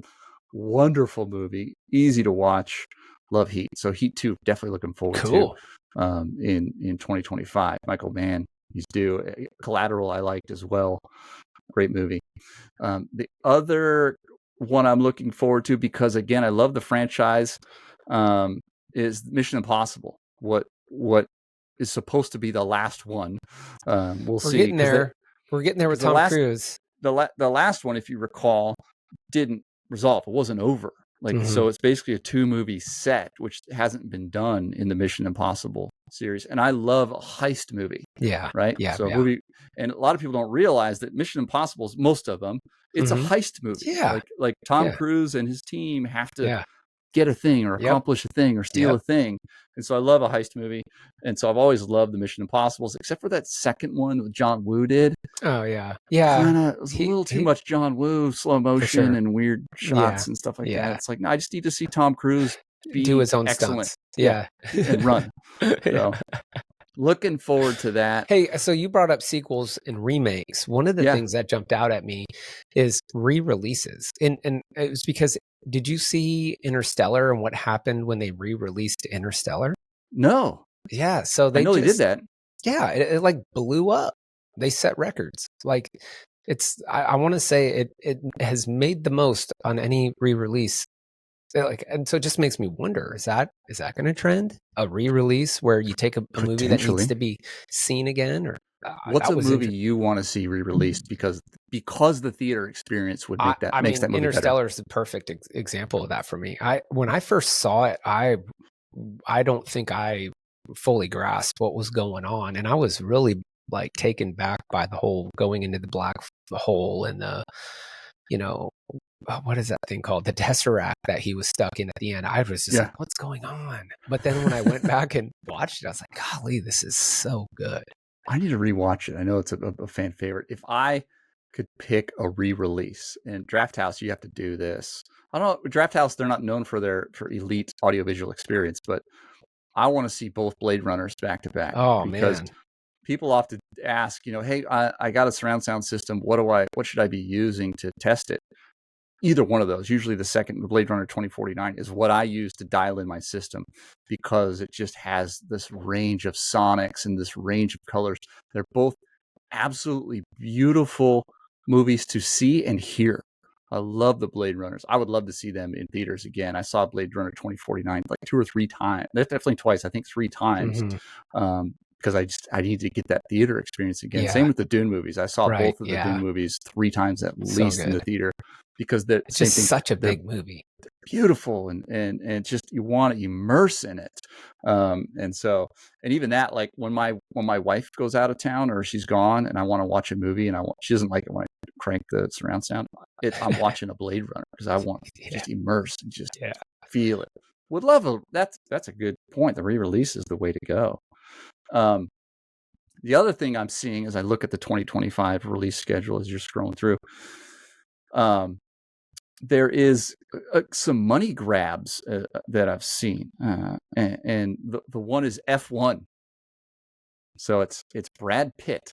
wonderful movie. Easy to watch. Love Heat. So Heat 2, definitely looking forward to in 2025. Michael Mann, he's due. Collateral I liked as well. Great movie. The other one I'm looking forward to, because again, I love the franchise, is Mission Impossible. What is supposed to be the last one. We're see. Getting there. We're getting there with Tom Cruise. The last one, if you recall, didn't resolve. It wasn't over. So it's basically a 2-movie set, which hasn't been done in the Mission Impossible series. And I love a heist movie. Yeah. Right. Yeah. So a movie, and a lot of people don't realize that Mission Impossible, most of them, it's a heist movie. Yeah. Like Tom Cruise and his team have to get a thing or accomplish a thing or steal a thing. And so I love a heist movie. And so I've always loved the Mission Impossibles, except for that second one that John Woo did. Oh yeah. Yeah. It was a little too much John Woo, slow motion and weird shots and stuff like that. It's like, no, I just need to see Tom Cruise do his own excellent. Stunts. Yeah. And run. So looking forward to that. Hey, so you brought up sequels and remakes. One of the things that jumped out at me is re-releases. And it was because, did you see Interstellar and what happened when they re-released Interstellar? No. Yeah. So they did that. Yeah. It like blew up. They set records. Like I want to say it has made the most on any re-release. And so it just makes me wonder, is that going to trend? A re-release where you take a movie that needs to be seen again? Or what's a movie you want to see re-released because the theater experience would make that makes that movie Interstellar better? Is the perfect example of that for me. When I first saw it, I don't think I fully grasped what was going on, and I was really like taken back by the whole going into the black hole and the what is that thing called? The Tesseract that he was stuck in at the end. I was just like, what's going on? But then when I went back and watched it, I was like, golly, this is so good. I need to rewatch it. I know it's a fan favorite. If I could pick a re-release, and Draft House, you have to do this. I don't know, Draft House, they're not known for elite audiovisual experience, but I want to see both Blade Runners back to back. Oh, because man. People often ask, hey, I got a surround sound system. What should I be using to test it? Either one of those, usually the Blade Runner 2049 is what I use to dial in my system, because it just has this range of sonics and this range of colors. They're both absolutely beautiful movies to see and hear. I love the Blade Runners. I would love to see them in theaters again. I saw Blade Runner 2049 like 2 or 3 times. Definitely twice. I think 3 times. because I need to get that theater experience again. Yeah. Same with the Dune movies. I saw Right, both of the yeah. Dune movies 3 times at So least in the good. theater, because the It's same just thing. such a They're big movie. beautiful, and just you want to immerse in it. And even that, like when my wife goes out of town or she's gone and I want to watch a movie and she doesn't like it when I crank the surround sound, I'm watching a Blade Runner because I want to just immerse and just feel it. Would love that's a good point. The re-release is the way to go. The other thing I'm seeing as I look at the 2025 release schedule as you're scrolling through, there is some money grabs that I've seen, and the one is F1. So it's Brad Pitt.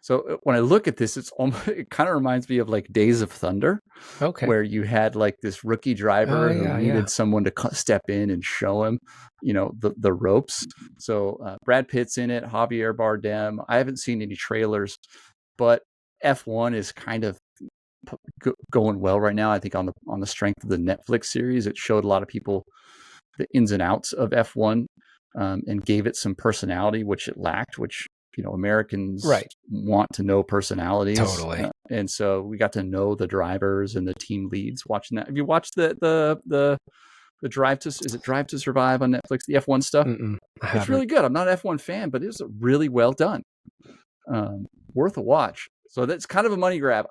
So when I look at this, it kind of reminds me of like Days of Thunder, where you had like this rookie driver who needed someone to step in and show him, the ropes. So Brad Pitt's in it, Javier Bardem. I haven't seen any trailers, but F1 is kind of going well right now. I think on the strength of the Netflix series, it showed a lot of people the ins and outs of F1, and gave it some personality, which it lacked, which Americans want to know personalities. Totally. And so we got to know the drivers and the team leads watching that. Have you watched the Drive to Survive on Netflix, the F1 stuff? It's really good. I'm not an F1 fan, but it's really well done. Worth a watch. So that's kind of a money grab.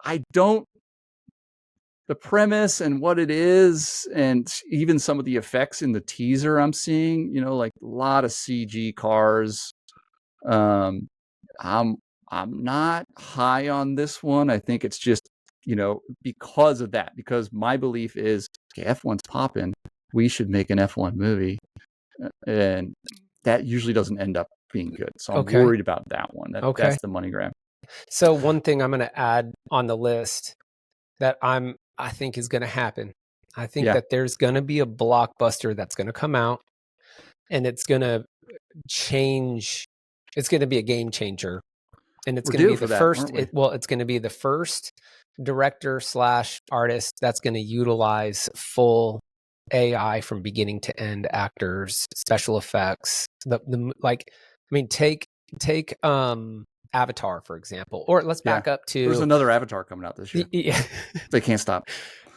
The premise and what it is, and even some of the effects in the teaser I'm seeing, like a lot of CG cars. I'm not high on this one. I think it's just, because of that, because my belief is, okay, F1's popping, we should make an F1 movie. And that usually doesn't end up being good. So I'm worried about that one. That's the money grab. So one thing I'm going to add on the list that I think is going to happen. I think that there's going to be a blockbuster that's going to come out, and it's going to change. It's going to be a game changer, and it's going to be the first. It's going to be the first director / artist that's going to utilize full AI from beginning to end, actors, special effects. Take Avatar, for example, or let's back up to. There's another Avatar coming out this year. Yeah. They can't stop.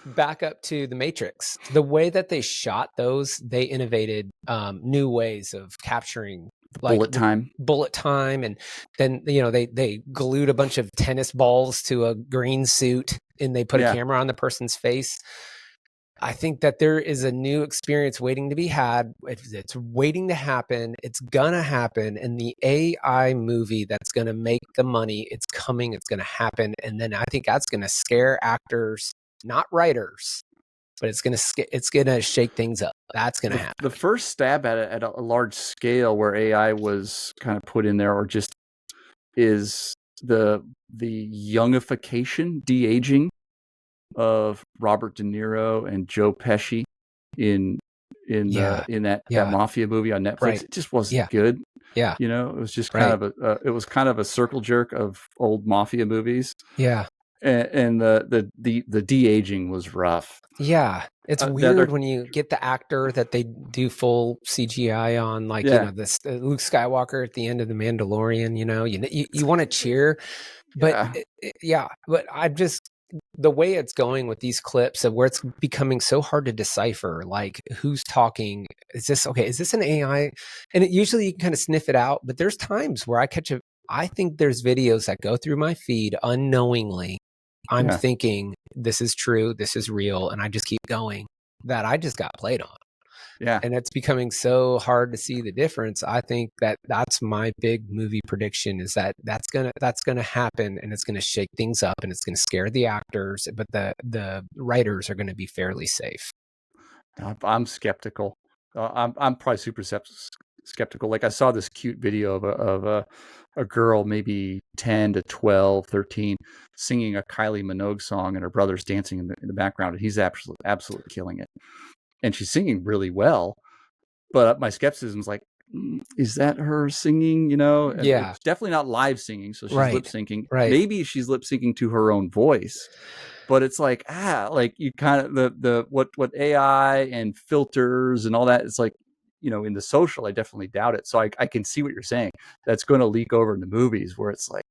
Back up to The Matrix. The way that they shot those, they innovated new ways of capturing bullet time, and then they glued a bunch of tennis balls to a green suit and they put a camera on the person's face. I think that there is a new experience waiting to be had. It's waiting to happen. It's gonna happen. And the AI movie that's gonna make the money, it's coming. It's gonna happen. And then I think that's gonna scare actors, not writers, but it's gonna shake things up. That's gonna happen. The first stab at it at a large scale where AI was kind of put in there, or just is the youngification, de-aging of Robert De Niro and Joe Pesci in that mafia movie on Netflix. Right. It just wasn't good. Yeah. It was just kind of a circle jerk of old mafia movies. Yeah. And the de-aging was rough. Yeah. It's weird when you get the actor that they do full CGI on, like, this Luke Skywalker at the end of The Mandalorian, you want to cheer, but but I'm just, the way it's going with these clips of where it's becoming so hard to decipher, like who's talking, is this an AI? And usually you can kind of sniff it out, but there's times where I think there's videos that go through my feed unknowingly. I'm thinking this is true, this is real, and I just keep going, that I just got played on. Yeah. And it's becoming so hard to see the difference. I think that's my big movie prediction, is that's gonna happen, and it's gonna shake things up, and it's gonna scare the actors, but the writers are gonna be fairly safe. I'm skeptical. I'm probably super skeptical. Like, I saw this cute video of a girl, maybe 10 to 12, 13, singing a Kylie Minogue song, and her brother's dancing in the background, and he's absolutely killing it. And she's singing really well, but my skepticism is like, is that her singing? It's definitely not live singing, so she's lip syncing. Right. Maybe she's lip syncing to her own voice, but it's like you kind of what AI and filters and all that. It's like, in the social, I definitely doubt it. So I can see what you're saying. That's going to leak over into movies where it's like,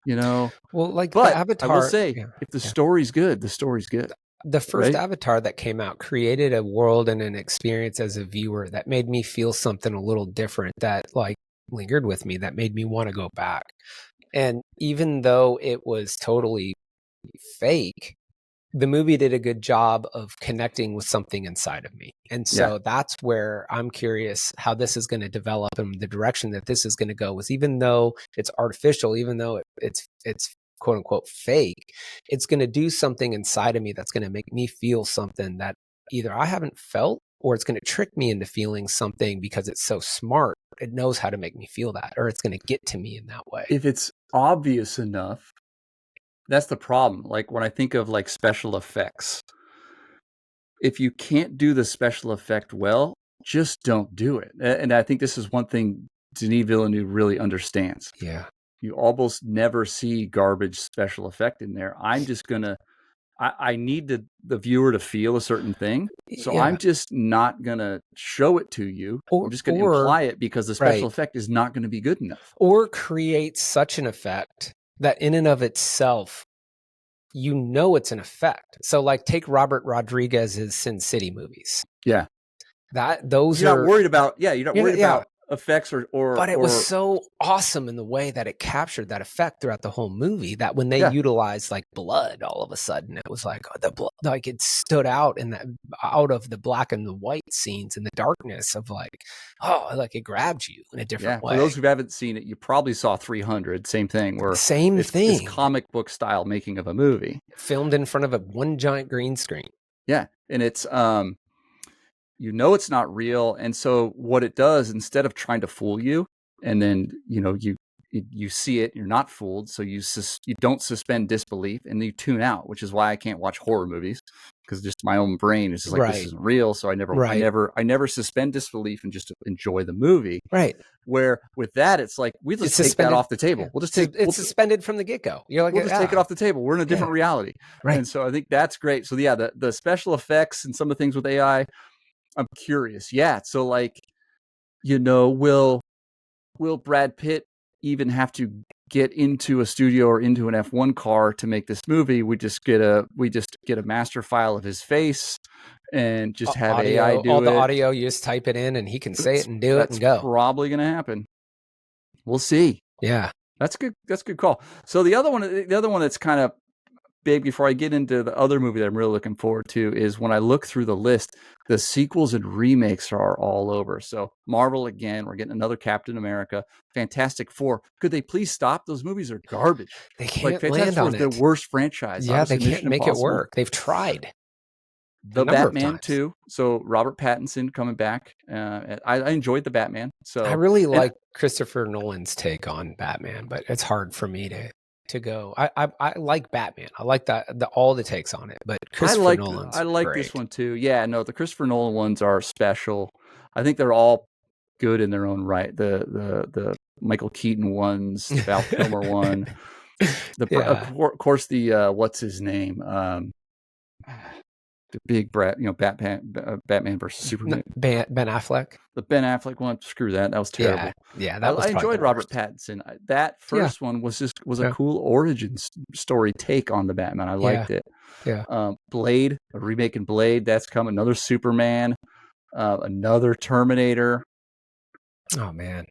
Well, like the But Avatar, I will say, if the story's good, the story's good. The first right? Avatar that came out created a world and an experience as a viewer that made me feel something a little different, that like lingered with me, that made me want to go back. And even though it was totally fake, the movie did a good job of connecting with something inside of me. And so that's where I'm curious how this is going to develop and the direction that this is going to go with, even though it's artificial, even though it's quote unquote fake, it's going to do something inside of me that's going to make me feel something that either I haven't felt, or it's going to trick me into feeling something because it's so smart. It knows how to make me feel that, or it's going to get to me in that way. If it's obvious enough, that's the problem. Like when I think of like special effects, if you can't do the special effect well, just don't do it. And I think this is one thing Denis Villeneuve really understands. Yeah. You almost never see garbage special effect in there. I'm just going to, I need the viewer to feel a certain thing. So I'm just not going to show it to you. I'm just going to imply it because the special effect is not going to be good enough. Or create such an effect that in and of itself, it's an effect. So like take Robert Rodriguez's Sin City movies. Yeah. You're not worried about, you're not worried about effects or but it was so awesome in the way that it captured that effect throughout the whole movie, that when they utilized like blood, all of a sudden it was like the blood, like it stood out out of the black and the white scenes and the darkness of like it grabbed you in a different way. For those who haven't seen it, you probably saw 300, same thing, where it's comic book style making of a movie filmed in front of one giant green screen. Yeah, and it's it's not real, and so what it does, instead of trying to fool you, and then you see it, you're not fooled, so you don't suspend disbelief, and you tune out, which is why I can't watch horror movies, because just my own brain is just like this isn't real, so I never suspend disbelief and just enjoy the movie. Right. Where with that, it's like we just take that off the table. Yeah. We'll just it's suspended from the get-go. You're like, we'll just take it off the table. We're in a different reality, right? And so I think that's great. So the special effects and some of the things with AI. I'm curious. Yeah. So like, will Brad Pitt even have to get into a studio or into an F1 car to make this movie? We just get a master file of his face and just have audio, AI do all it. the audio, you just type it in and he can say it and do it and go. That's probably going to happen. We'll see. Yeah. That's good. That's a good call. So the other one that's kind of big, before I get into the other movie that I'm really looking forward to, is when I look through the list, the sequels and remakes are all over. So Marvel again, we're getting another Captain America, Fantastic Four. Could they please stop? Those movies are garbage. They can't land on it. Their worst franchise. Yeah, they can't make it work. They've tried. The Batman too. So Robert Pattinson coming back. I enjoyed the Batman. So I really like Christopher Nolan's take on Batman, but it's hard for me to go. I like Batman. I like all the takes on it, but Christopher Nolan's I like great. This one too. Yeah, no, the Christopher Nolan ones are special. I think they're all good in their own right. The Michael Keaton ones, the Val Kilmer one, of course the what's his name? The big Batman versus Superman. Ben Affleck. The Ben Affleck one. Screw that. That was terrible. Yeah, that was. I enjoyed Robert Pattinson. That first one was a cool origin story take on the Batman. I liked it. Yeah. Blade, a remake in Blade. That's coming. Another Superman. Another Terminator. Oh man.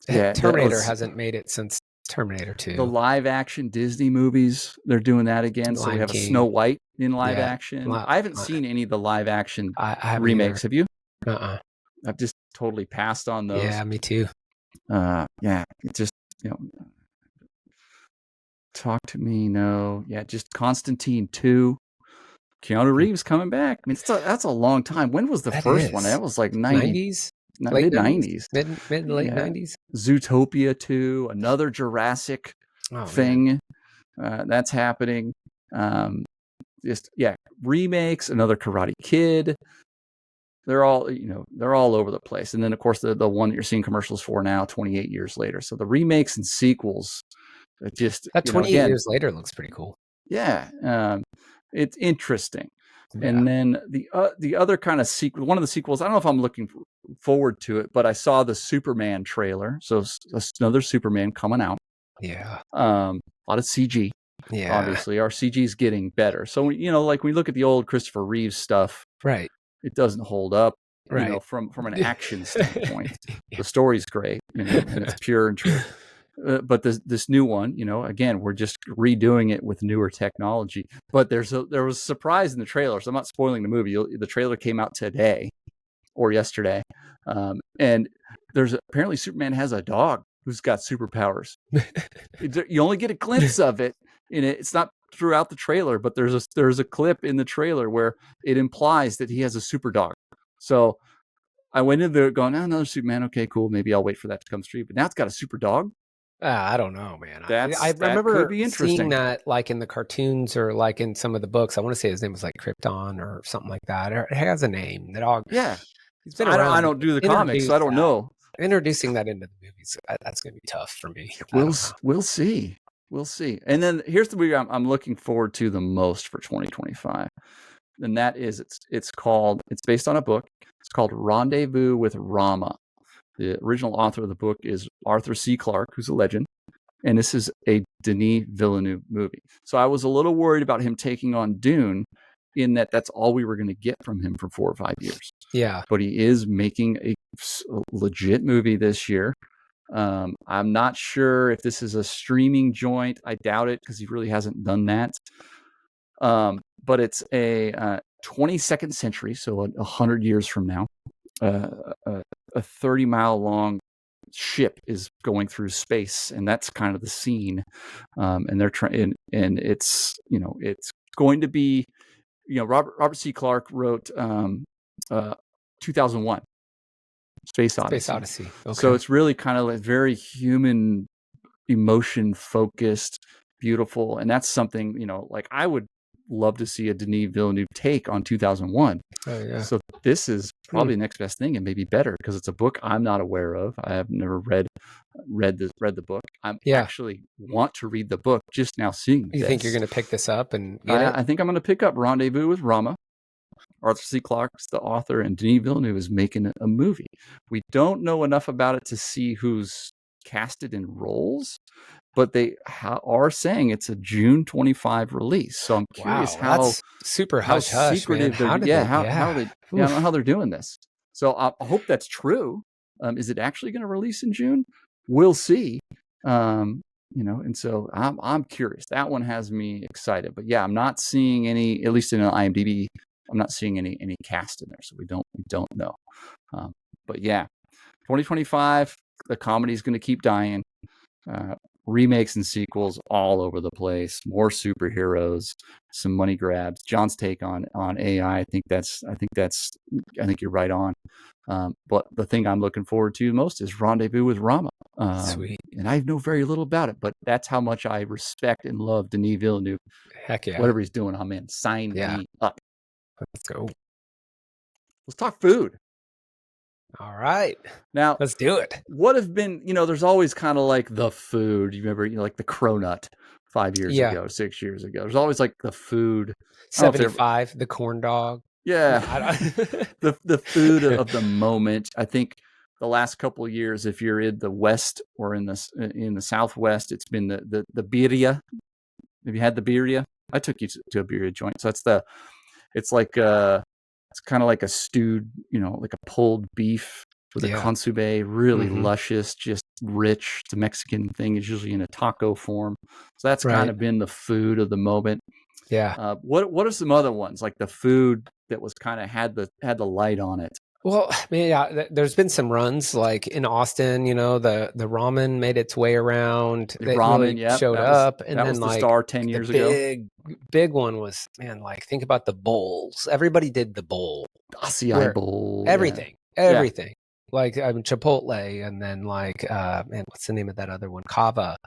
Yeah. Terminator hasn't made it since Terminator 2. The live action Disney movies, they're doing that again. So we have a Snow White in live action. I haven't seen any of the live action remakes. Have you? I've just totally passed on those. Yeah, me too. It just, Talk to Me. No. Yeah, just Constantine 2. Keanu Reeves coming back. I mean, that's a long time. When was the first one? That was like 90s. Mid 90s. Mid late 90s. Zootopia 2, another Jurassic thing. That's happening. Remakes, another Karate Kid. They're all over the place. And then of course the one that you're seeing commercials for now, 28 years later. So the remakes and sequels, just that 28 years later looks pretty cool. Yeah. It's interesting. And then the other kind of sequel, one of the sequels, I don't know if I'm looking forward to it, but I saw the Superman trailer. So another Superman coming out. Yeah. A lot of CG. Yeah. Obviously, our CG is getting better. So, like we look at the old Christopher Reeves stuff, Right. it doesn't hold up, Right. from an action standpoint. The story's great, and it's pure and true. But this new one, again, we're just redoing it with newer technology. But there was a surprise in the trailer, so I'm not spoiling the movie. The trailer came out today or yesterday, and apparently Superman has a dog who's got superpowers. You only get a glimpse of it in it. It's not throughout the trailer, but there's a clip in the trailer where it implies that he has a super dog. So I went in there going, another Superman. Okay, cool. Maybe I'll wait for that to come through. But now it's got a super dog. I don't know, man. I That remember could be interesting. seeing that like in the cartoons or like in some of the books. I want to say his name was like Krypton or something like that. It has a name. The dog. Yeah. He's been around. I don't do the comics, so I don't know. Introducing that into the movies, that's going to be tough for me. We'll see. We'll see. And then here's the movie I'm looking forward to the most for 2025. And that is, it's based on a book. It's called Rendezvous with Rama. The original author of the book is Arthur C. Clarke, who's a legend. And this is a Denis Villeneuve movie. So I was a little worried about him taking on Dune, in that's all we were going to get from him for 4 or 5 years. Yeah. But he is making a legit movie this year. I'm not sure if this is a streaming joint. I doubt it, because he really hasn't done that. But it's a 22nd century, so 100 years from now. A 30-mile long ship is going through space, and that's kind of the scene. And they're trying, and it's it's going to be, Robert C. Clarke wrote 2001. Space Odyssey. Okay. So it's really kind of like very human, emotion focused, beautiful, and that's something like I would love to see a Denis Villeneuve take on 2001. Oh yeah. So this is probably the next best thing, and maybe better, because it's a book I'm not aware of. I have never read the book. I actually want to read the book just now seeing this. You think you're going to pick this up and get it? I think I'm going to pick up Rendezvous with Rama. Arthur C. Clarke's the author, and Denis Villeneuve is making a movie. We don't know enough about it to see who's casted in roles, but they are saying it's a June 25 release. So I'm curious how super how hush-hush, secretive man. I don't know how they're doing this. So I hope that's true. Is it actually going to release in June? We'll see. And so I'm curious. That one has me excited. But yeah, I'm not seeing any, at least in an IMDb, I'm not seeing any cast in there, so we don't know. But yeah, 2025, the comedy is going to keep dying. Remakes and sequels all over the place. More superheroes, some money grabs. John's take on AI, I think you're right on. But the thing I'm looking forward to most is Rendezvous with Rama. Sweet. And I know very little about it, but that's how much I respect and love Denis Villeneuve. Heck yeah. Whatever he's doing, I'm in. Sign me up. Let's go. Let's talk food. All right. Now, let's do it. What have been, there's always kind of like the food. You remember, like the cronut 5 years ago, 6 years ago. There's always like the food. 75, the corn dog. Yeah. the food of the moment. I think the last couple of years, if you're in the West or in the Southwest, it's been the birria. Have you had the birria? I took you to a birria joint. So it's kind of like a stewed, like a pulled beef with a consomme, really luscious, just rich. It's a Mexican thing. It's usually in a taco form. So that's kind of been the food of the moment. Yeah. What are some other ones, like the food that was kind of had the light on it? Well, there's been some runs like in Austin, the ramen made its way around. The ramen, really showed up. And then was the like star 10 years ago. Big one was, think about the bowls. Everybody did the bowl. Acai bowl. Everything. Like Chipotle, and then like, what's the name of that other one? Cava.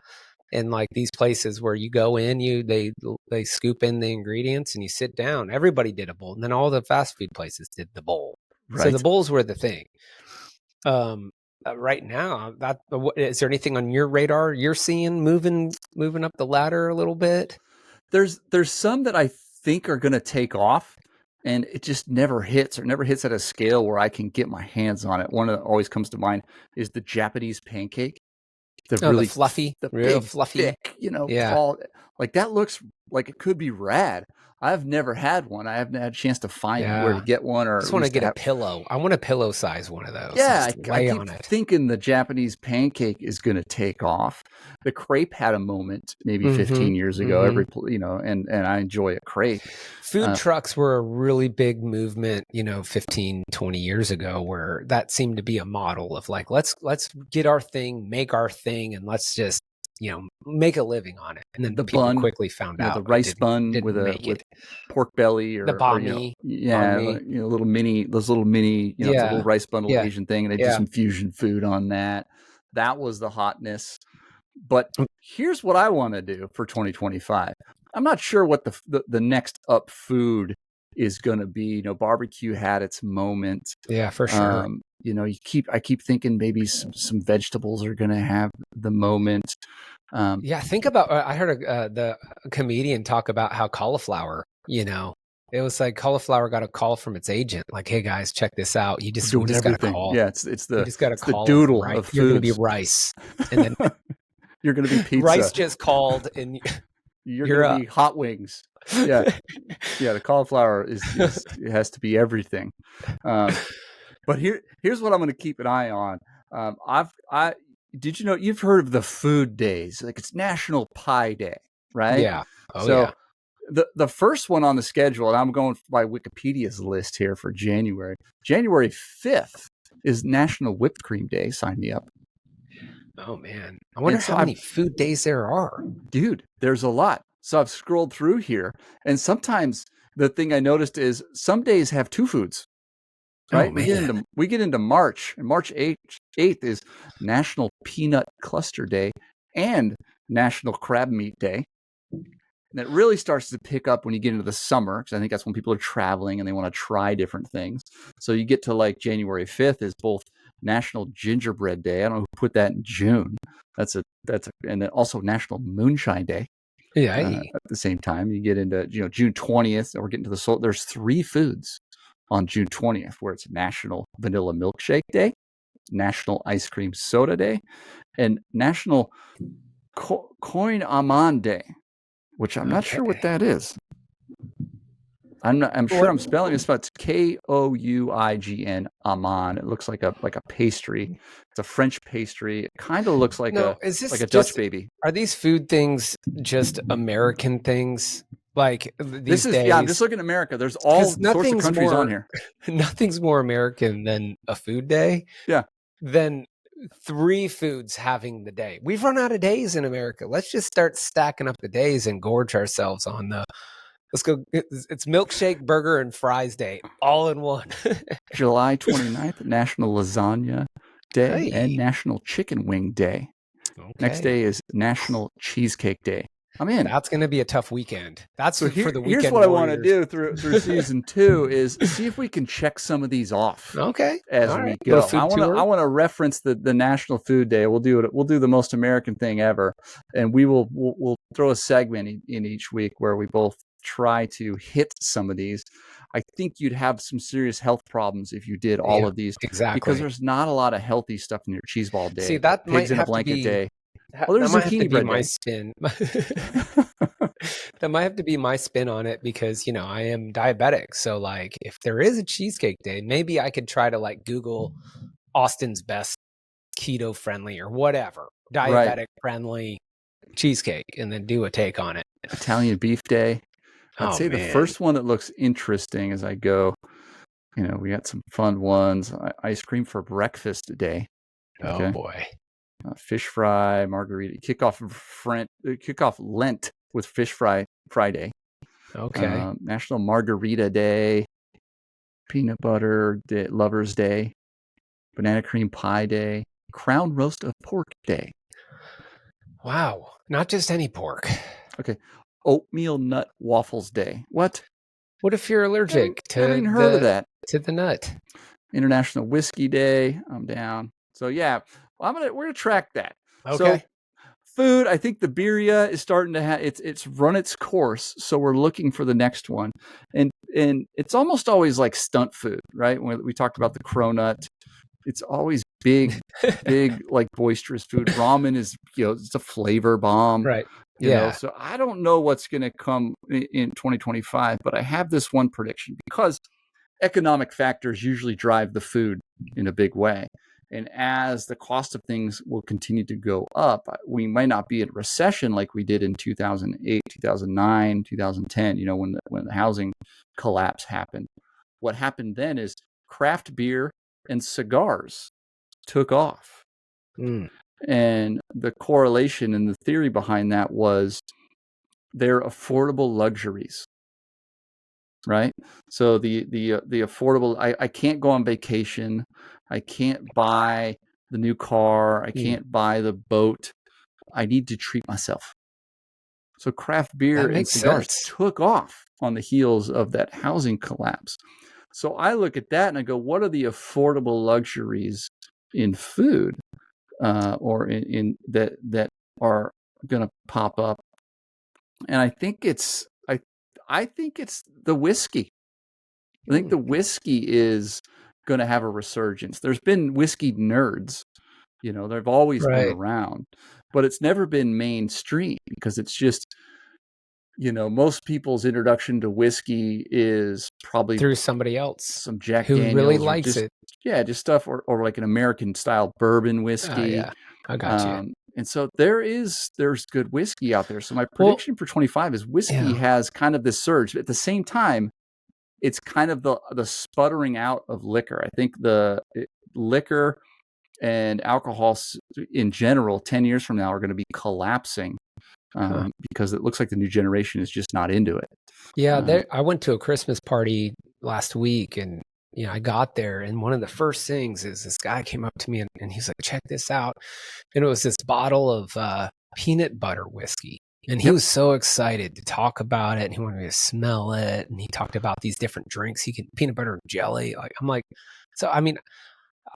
And like these places where you go in, they scoop in the ingredients and you sit down. Everybody did a bowl. And then all the fast food places did the bowl. Right. So the bowls were the thing. Right now, is there anything on your radar you're seeing moving up the ladder a little bit? There's some that I think are going to take off. and it just never hits at a scale where I can get my hands on it. One that always comes to mind is the Japanese pancake. The really fluffy, real big, fluffy, thick, yeah. tall. Like that looks like it could be rad. I've never had one. I haven't had a chance to find where to get one, or I just want to get a pillow. I want a pillow size one of those. Yeah, I lay keep on it. thinking the Japanese pancake is going to take off. The crepe had a moment maybe 15 years ago. And I enjoy a crepe. Food trucks were a really big movement, 15, 20 years ago, where that seemed to be a model of like, let's get our thing, make our thing, and let's just make a living on it. And then the people bun, quickly found out the rice bun with pork belly, or the banh mi, little mini, it's a little rice bun, little Asian thing, and they do some fusion food on that. That was the hotness. But here's what I want to do for 2025. I'm not sure what the next up food is going to be. Barbecue had its moment. Yeah, for sure. I keep thinking maybe some vegetables are going to have the moment. Think about, I heard the comedian talk about how cauliflower, it was like cauliflower got a call from its agent, like, "Hey guys, check this out. You just got a call. Yeah, it's the doodle of foods. You're going to be rice, and then you're going to be pizza. Rice just called, and you're going to be hot wings. Yeah, yeah. The cauliflower it has to be everything. But here's what I'm going to keep an eye on. Did you know you've heard of the food days? Like it's National Pie Day, right? Yeah. Yeah. The first one on the schedule, and I'm going by Wikipedia's list here for January. January 5th is National Whipped Cream Day. Sign me up. Oh man, I wonder how many food days there are. Dude, there's a lot. So I've scrolled through here, and sometimes the thing I noticed is some days have two foods. Right? Oh, We get into March, and March 8th is National Peanut Cluster Day and National Crab Meat Day. And it really starts to pick up when you get into the summer, because I think that's when people are traveling and they want to try different things. So you get to like January 5th is both National Gingerbread Day. I don't know who put that in June. And then also National Moonshine Day. Yeah. At the same time, you get into June 20th, and we're getting to the soul. There's 3 foods on June 20th, where it's National Vanilla Milkshake Day, National Ice Cream Soda Day, and National Coin Amand Day, which I'm not sure what that is. I'm sure I'm spelling it, but it's Kouign Amand. It looks like a pastry. It's a French pastry. It kind of looks like a Dutch baby. Are these food things just American things? Like these days? I'm just looking at America. There's all sorts of countries on here. Nothing's more American than a food day. Yeah. Than 3 foods having the day. We've run out of days in America. Let's just start stacking up the days and gorge ourselves on let's go. It's milkshake, burger, and fries day all in one. July 29th, National Lasagna Day and National Chicken Wing Day. Okay. Next day is National Cheesecake Day. I'm in. That's going to be a tough weekend. That's for the weekend. Here's what I want to do through season 2 is see if we can check some of these off. Okay. As we go. I want to reference the National Food Day. We'll do it. We'll do the most American thing ever, and we'll throw a segment in each week where we both try to hit some of these. I think you'd have some serious health problems if you did all of these. Exactly. Because there's not a lot of healthy stuff in your cheese ball day. See, that Pigs might in a blanket day. Well, there's zucchini bread my spin. That might have to be my spin on it because, I am diabetic. So like if there is a cheesecake day, maybe I could try to like Google Austin's best keto friendly or whatever, diabetic friendly cheesecake and then do a take on it. Italian beef day. I'd say the first one that looks interesting as I go, we got some fun ones. Ice cream for breakfast day. Okay. Oh boy. Fish fry, margarita. Kick off Lent with fish fry Friday. Okay. National Margarita Day, Peanut Butter Day, Lovers Day, Banana Cream Pie Day, Crown Roast of Pork Day. Wow. Not just any pork. Okay. Oatmeal Nut Waffles Day. What? What if you're allergic I haven't heard of that. To the nut. International Whiskey Day. I'm down. So yeah. Well, we're gonna track that. Okay. So food, I think the birria is starting to have it's run its course, so we're looking for the next one, and it's almost always like stunt food, right? When we talked about the cronut, it's always big, like boisterous food. Ramen is, it's a flavor bomb, Right. you know. Yeah. So I don't know what's going to come in 2025, but I have this one prediction because economic factors usually drive the food in a big way. And as the cost of things will continue to go up, we might not be in recession like we did in 2008, 2009, 2010, when the housing collapse happened. What happened then is craft beer and cigars took off. Mm. And the correlation and the theory behind that was they're affordable luxuries. Right. So the affordable, I can't go on vacation. I can't buy the new car. I can't buy the boat. I need to treat myself. So craft beer and cigars took off on the heels of that housing collapse. So I look at that and I go, what are the affordable luxuries in food or in that are going to pop up? And I think it's the whiskey. I think the whiskey is going to have a resurgence. There's been whiskey nerds, they've always been around, but it's never been mainstream because it's just, most people's introduction to whiskey is probably through somebody else, some Jack who Daniels really likes it. Yeah, just stuff or like an American style bourbon whiskey. Oh, yeah. I got you. And so there's good whiskey out there. So my prediction for 25 is whiskey has kind of this surge. At the same time, it's kind of the sputtering out of liquor. I think liquor and alcohol in general, 10 years from now, are going to be collapsing because it looks like the new generation is just not into it. Yeah, I went to a Christmas party last week, and I got there, and one of the first things is this guy came up to me and he's like, check this out. And it was this bottle of peanut butter whiskey. And he was so excited to talk about it, and he wanted me to smell it. And he talked about these different drinks. Peanut butter and jelly. I'm like, so, I mean,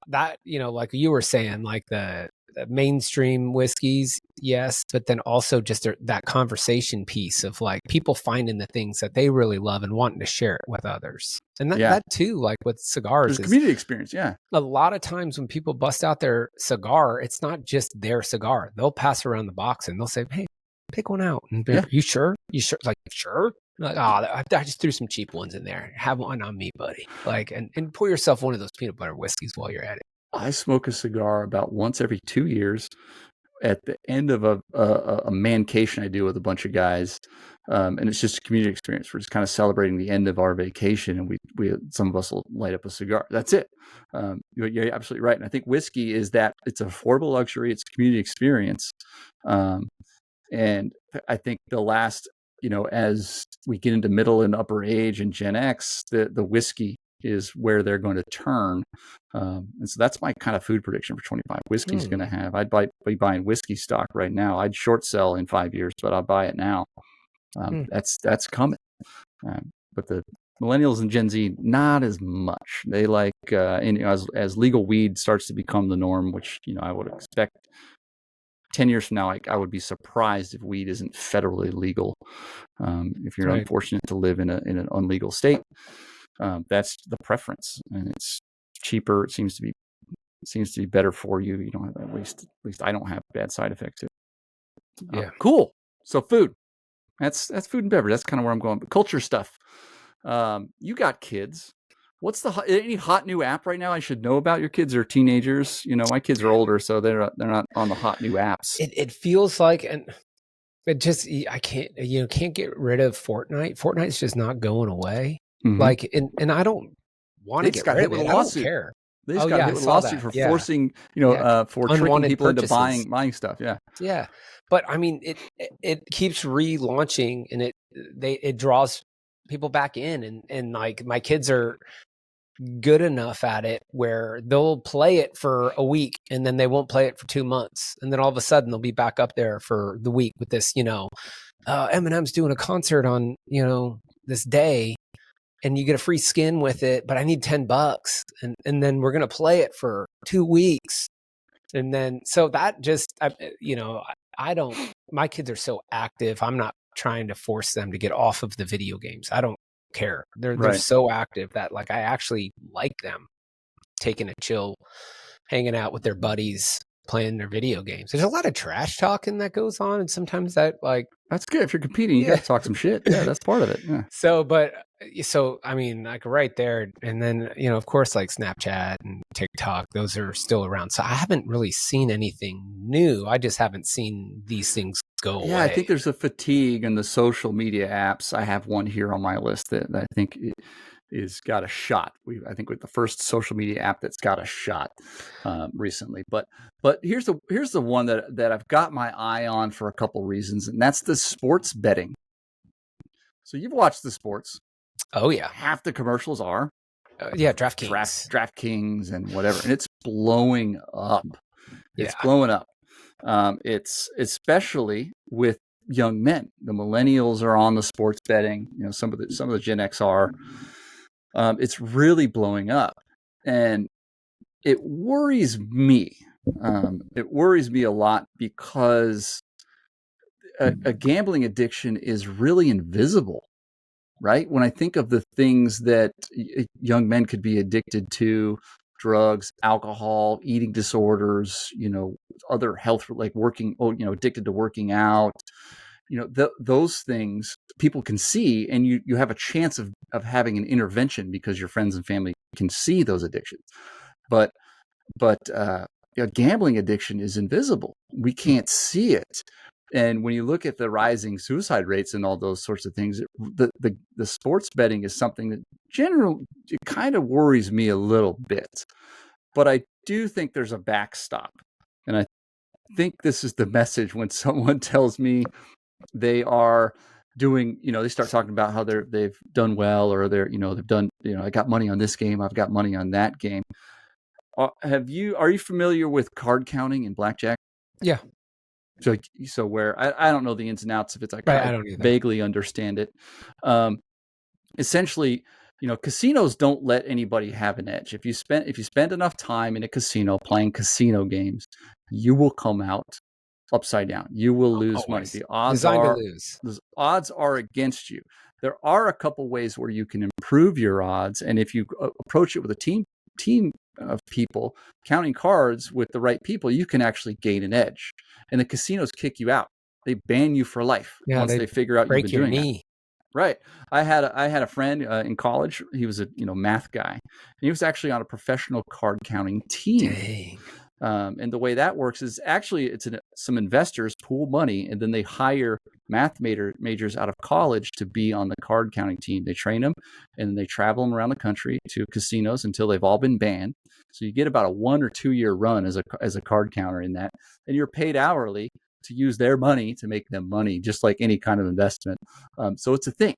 that, like you were saying, like the mainstream whiskeys, yes, but then also just that conversation piece of like people finding the things that they really love and wanting to share it with others. And that too, like with cigars, is community experience. Yeah. A lot of times when people bust out their cigar, it's not just their cigar. They'll pass around the box and they'll say, hey, pick one out. And be like, you sure? You sure? Like, sure? Like, I just threw some cheap ones in there. Have one on me, buddy. Like, and pour yourself one of those peanut butter whiskeys while you're at it. I smoke a cigar about once every 2 years at the end of a mancation I do with a bunch of guys. And it's just a community experience. We're just kind of celebrating the end of our vacation, and we some of us will light up a cigar. That's it. You're absolutely right. And I think whiskey is that it's an affordable luxury. It's a community experience. And I think the last, as we get into middle and upper age and Gen X, the whiskey is where they're going to turn. And so that's my kind of food prediction for 25. Whiskey's going to have, I'd be buying whiskey stock right now. I'd short sell in 5 years, but I'll buy it now. That's coming. But the millennials and Gen Z, not as much. They like, as legal weed starts to become the norm, which, I would expect 10 years from now, I would be surprised if weed isn't federally legal. If you're unfortunate to live in an unlegal state, that's the preference, and it's cheaper. It seems to be better for you. You don't have, at least I don't have bad side effects. Yeah, cool. So food, that's food and beverage. That's kind of where I'm going. But culture stuff. You got kids. What's any hot new app right now I should know about? Your kids are teenagers. My kids are older, so they're not on the hot new apps. It feels like, and it just, I can't get rid of Fortnite. Fortnite's just not going away. Mm-hmm. Like, and I don't want to get rid of it. I don't care. They just got hit with a lawsuit for forcing, for tricking people into buying stuff. Yeah. Yeah. But I mean, it keeps relaunching, and it draws people back in, and like my kids are good enough at it where they'll play it for a week and then they won't play it for 2 months. And then all of a sudden they'll be back up there for the week with this, Eminem's doing a concert on, this day, and you get a free skin with it, but I need $10. And then we're going to play it for 2 weeks. And then, so that just, my kids are so active. I'm not trying to force them to get off of the video games. I don't care. They're Right. so active that like I actually like them taking a chill, hanging out with their buddies, playing their video games. There's a lot of trash talking that goes on, and sometimes that like That's good. If you're competing, you got to talk some shit. Yeah, that's part of it. Yeah. So I mean, like right there, and then of course, like Snapchat and TikTok, those are still around. So I haven't really seen anything new. I just haven't seen these things go away. Yeah, I think there's a fatigue in the social media apps. I have one here on my list that I think is got a shot. I think with the first social media app that's got a shot recently. But here's the one that I've got my eye on for a couple reasons, and that's the sports betting. So you've watched the sports. Oh yeah, half the commercials are DraftKings, DraftKings, and whatever, and it's blowing up. It's blowing up. It's especially with young men. The millennials are on the sports betting. Some of the Gen X are. It's really blowing up, and it worries me. It worries me a lot because a gambling addiction is really invisible, right? When I think of the things that young men could be addicted to, drugs, alcohol, eating disorders, other health, like addicted to working out, those things people can see, and you have a chance of having an intervention because your friends and family can see those addictions. But gambling addiction is invisible. We can't see it. And when you look at the rising suicide rates and all those sorts of things, the sports betting is something that it kind of worries me a little bit. But I do think there's a backstop. And I think this is the message when someone tells me they are doing, they start talking about how they've done well, or they've done, I got money on this game, I've got money on that game. Are you familiar with card counting and blackjack? Yeah. So where I don't know the ins and outs of it. I don't either. Vaguely understand it. Essentially, casinos don't let anybody have an edge. If you spend enough time in a casino playing casino games, you will come out upside down. You will lose money. The odds are against you. There are a couple ways where you can improve your odds, and if you approach it with a team of people counting cards with the right people, you can actually gain an edge. And the casinos kick you out. They ban you for life once they figure out you've been doing it. Right. I had a friend in college. He was a math guy, and he was actually on a professional card counting team. Dang. And the way that works is actually some investors pool money, and then they hire math majors out of college to be on the card counting team. They train them, and then they travel them around the country to casinos until they've all been banned. So you get about a 1 or 2 year run as a card counter in that, and you're paid hourly to use their money to make them money, just like any kind of investment. So it's a thing,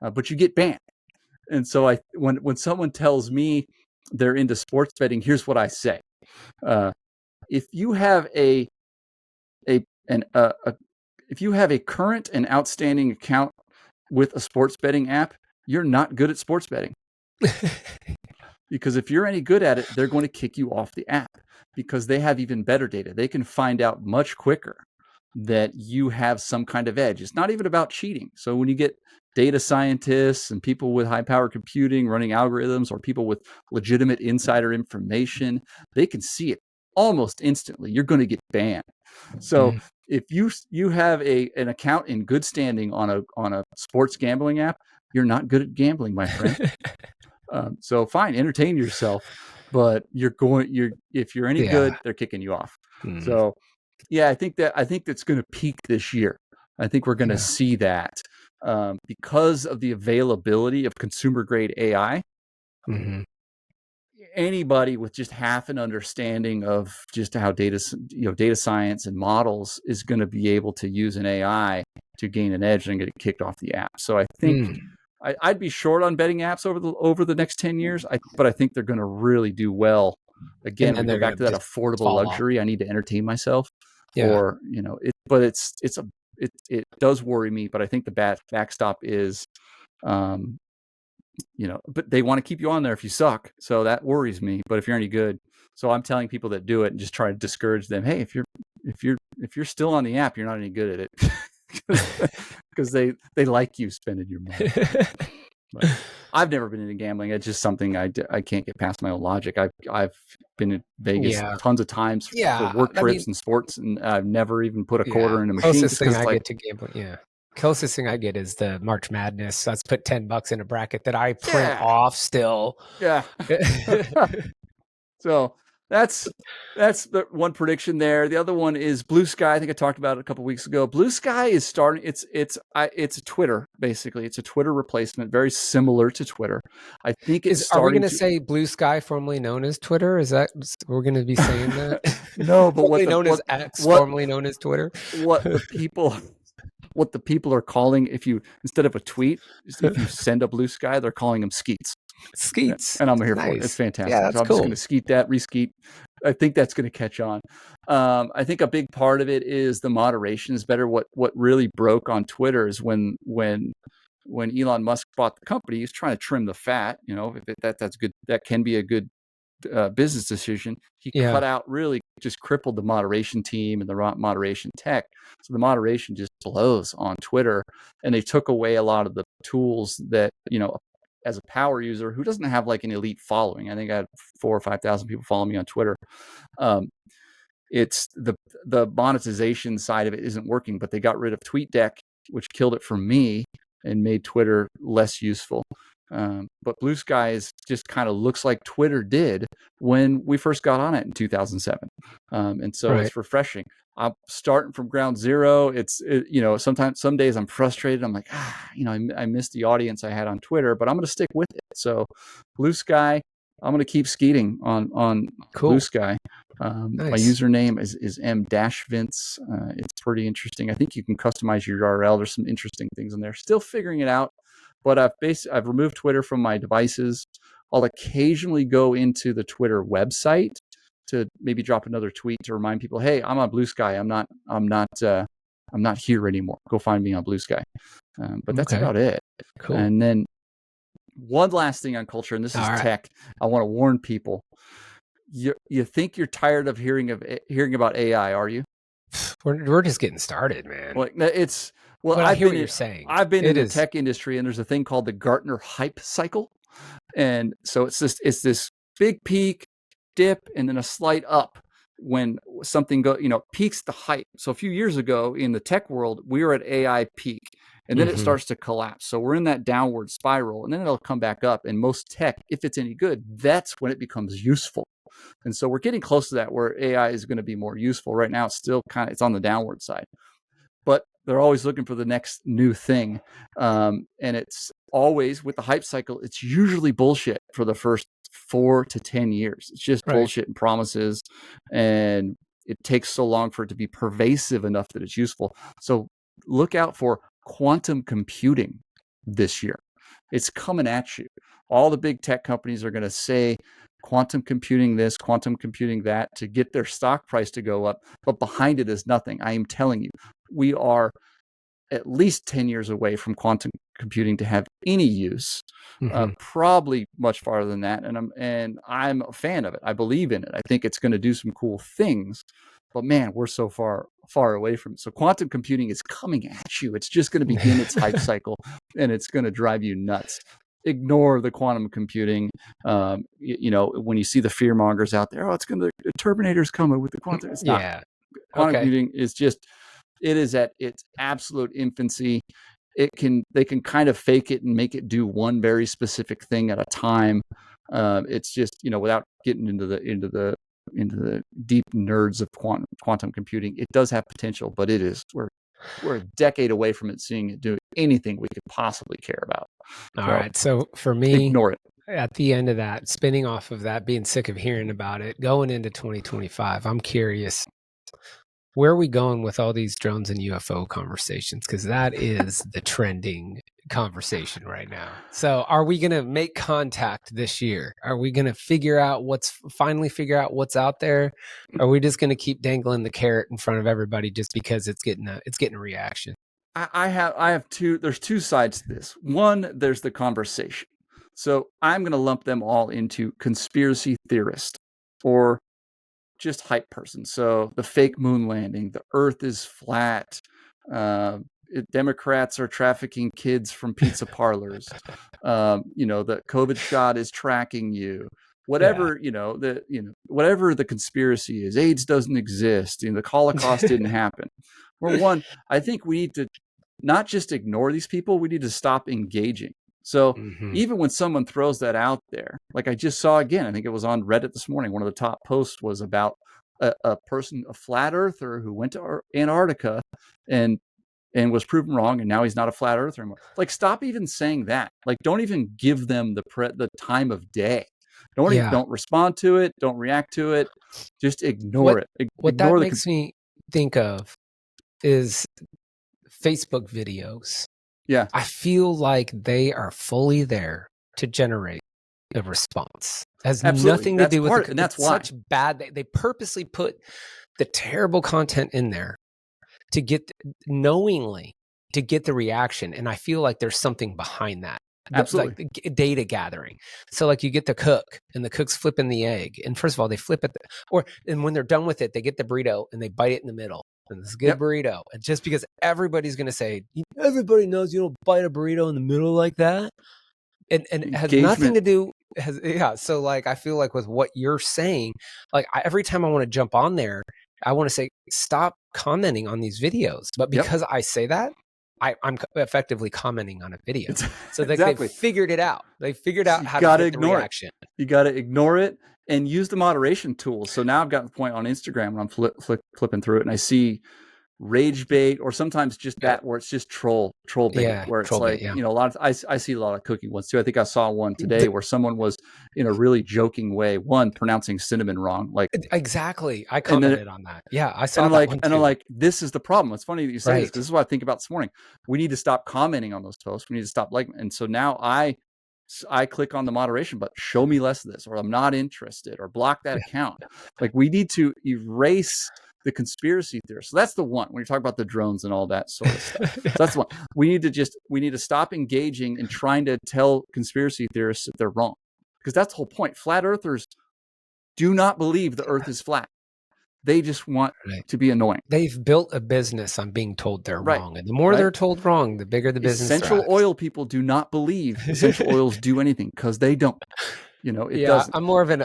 but you get banned. And so when someone tells me they're into sports betting, here's what I say. If you have if you have a current and outstanding account with a sports betting app, you're not good at sports betting. Because if you're any good at it, they're going to kick you off the app because they have even better data. They can find out much quicker that you have some kind of edge. It's not even about cheating. So when you get data scientists and people with high power computing running algorithms, or people with legitimate insider information, they can see it almost instantly. You're going to get banned. So if you have an account in good standing on a sports gambling app, you're not good at gambling, my friend. So fine, entertain yourself, but if you're any good, they're kicking you off. So yeah, I think that's going to peak this year. I think we're going to see that because of the availability of consumer grade AI. Mm-hmm. Anybody with just half an understanding of just how data science and models is going to be able to use an AI to gain an edge and get it kicked off the app. So I think I'd be short on betting apps over the next 10 years, but I think they're going to really do well. Again, we go back to that affordable luxury. I need to entertain myself, or but it does worry me. But I think the backstop is, but they want to keep you on there if you suck. So that worries me. But if you're any good, so I'm telling people that do it and just try to discourage them. Hey, if if you're still on the app, you're not any good at it because they like you spending your money. But I've never been into gambling. It's just something I can't get past my own logic. I've been in Vegas tons of times for work trips and sports, and I've never even put a quarter in a machine. Closest thing I get to gambling, closest thing I get is the March Madness. Let's put $10 in a bracket that I print off still. Yeah. So that's the one prediction there. The other one is Blue Sky. I think I talked about it a couple weeks ago. Blue Sky is starting. It's a Twitter, basically. It's a Twitter replacement, very similar to Twitter. I think Are we going to say Blue Sky, formerly known as Twitter? Is that we're going to be saying that? No, but formerly known as X, formerly known as Twitter. What the people are calling, if you instead of a tweet, if you send a Blue Sky, they're calling them skeets. Skeets, and I'm here for it. It's fantastic. Yeah, that's so I'm cool. just going to skeet that, reskeet. I think that's going to catch on. I think a big part of it is the moderation is better. What really broke on Twitter is when Elon Musk bought the company, he's trying to trim the fat. That's good. That can be a good business decision. He cut out, really just crippled the moderation team and the moderation tech. So the moderation just blows on Twitter, and they took away a lot of the tools that, as a power user who doesn't have like an elite following. I think I had 4,000 or 5,000 people follow me on Twitter. It's the monetization side of it isn't working, but they got rid of TweetDeck, which killed it for me and made Twitter less useful. But Blue Sky just kind of looks like Twitter did when we first got on it in 2007. And so it's refreshing. I'm starting from ground zero. Sometimes, some days I'm frustrated. I'm like, I missed the audience I had on Twitter, but I'm going to stick with it. So Blue Sky, I'm going to keep skeeting on Blue Sky. My username is m-vince. It's pretty interesting. I think you can customize your URL. There's some interesting things in there. Still figuring it out, but I've removed Twitter from my devices. I'll occasionally go into the Twitter website to maybe drop another tweet to remind people, hey, I'm on Blue Sky. I'm not here anymore. Go find me on Blue Sky. But that's about it. Cool. And then one last thing on culture, and this is tech. I want to warn people. You think you're tired of hearing about AI, are you? We're just getting started, man. I hear what you're saying. I've been in the tech industry, and there's a thing called the Gartner hype cycle. And so it's this big peak, dip, and then a slight up when something peaks the hype. So a few years ago in the tech world, we were at AI peak, and then it starts to collapse. So we're in that downward spiral, and then it'll come back up. And most tech, if it's any good, that's when it becomes useful. And so we're getting close to that, where AI is going to be more useful. Right now, it's still it's on the downward side, but they're always looking for the next new thing. And it's always with the hype cycle, it's usually bullshit for the first 4 to 10 years. It's just bullshit and promises. And it takes so long for it to be pervasive enough that it's useful. So look out for quantum computing this year. It's coming at you. All the big tech companies are going to say quantum computing this, quantum computing that, to get their stock price to go up. But behind it is nothing. I am telling you, we are at least 10 years away from quantum computing to have any use, probably much farther than that. And I'm a fan of it. I believe in it. I think it's going to do some cool things, but man, we're so far away from it. So quantum computing is coming at you. It's just going to begin its hype cycle, and it's going to drive you nuts. Ignore the quantum computing. When you see the fear mongers out there, the Terminator's coming with the quantum. It's not. Quantum computing is it is at its absolute infancy. They can kind of fake it and make it do one very specific thing at a time. It's just, without getting into the deep nerds of quantum computing, it does have potential, but we're a decade away from it seeing it do anything we could possibly care about. All right. So for me, ignore it. At the end of that, spinning off of that, being sick of hearing about it, going into 2025, I'm curious, where are we going with all these drones and UFO conversations? Because that is the trending conversation right now. So are we going to make contact this year? Are we going to finally figure out what's out there? Are we just going to keep dangling the carrot in front of everybody just because it's getting a reaction? I have two. There's two sides to this. One, there's the conversation. So I'm going to lump them all into conspiracy theorist or just hype person. So the fake moon landing, the Earth is flat. Democrats are trafficking kids from pizza parlors. The COVID shot is tracking you. Whatever whatever the conspiracy is, AIDS doesn't exist. The Holocaust didn't happen. Well, one, I think we need to not just ignore these people. We need to stop engaging. So even when someone throws that out there, like I just saw again, I think it was on Reddit this morning. One of the top posts was about a person, a flat earther who went to Antarctica and was proven wrong, and now he's not a flat earther anymore. Like, stop even saying that. Like, don't even give them the time of day. Don't respond to it. Don't react to it. Just ignore it. What that makes me think of is Facebook videos. Yeah. I feel like they are fully there to generate a response. It has nothing to do with it. And that's why. Such bad. They purposely put the terrible content in there to get knowingly to get the reaction. And I feel like there's something behind that. Absolutely. Like data gathering. So like you get the cook and the cook's flipping the egg. And first of all, they flip it. And when they're done with it, they get the burrito and they bite it in the middle. And it's a good burrito. And just because everybody's going to say, everybody knows you don't bite a burrito in the middle like that. And it has nothing to do. So like, I feel like with what you're saying, like every time I want to jump on there, I want to say, stop commenting on these videos. But because I say that, I'm effectively commenting on a video. So they figured it out. They figured out how to get the reaction. You got to ignore it and use the moderation tools. So now I've got the point on Instagram when I'm flipping through it and I see rage bait, or sometimes just that where it's just troll bait, where it's like, a lot of, I see a lot of cooking ones too. I think I saw one today where someone was in a really joking way, pronouncing cinnamon wrong. Like, exactly. I commented on that. Yeah. I saw that one too. And I'm like, this is the problem. It's funny that you say this, because this is what I think about this morning. We need to stop commenting on those posts. We need to stop liking. And so now I click on the moderation button, show me less of this, or I'm not interested, or block that account. Like, we need to erase the conspiracy theorists. So that's the one when you're talking about the drones and all that sort of stuff. So that's the one. We need to stop engaging and trying to tell conspiracy theorists that they're wrong, because that's the whole point. Flat earthers do not believe the earth is flat. They just want to be annoying. They've built a business on being told they're wrong. And the more they're told wrong, the bigger the business. Essential oil people do not believe essential oils do anything, because they don't. It doesn't. I'm more of an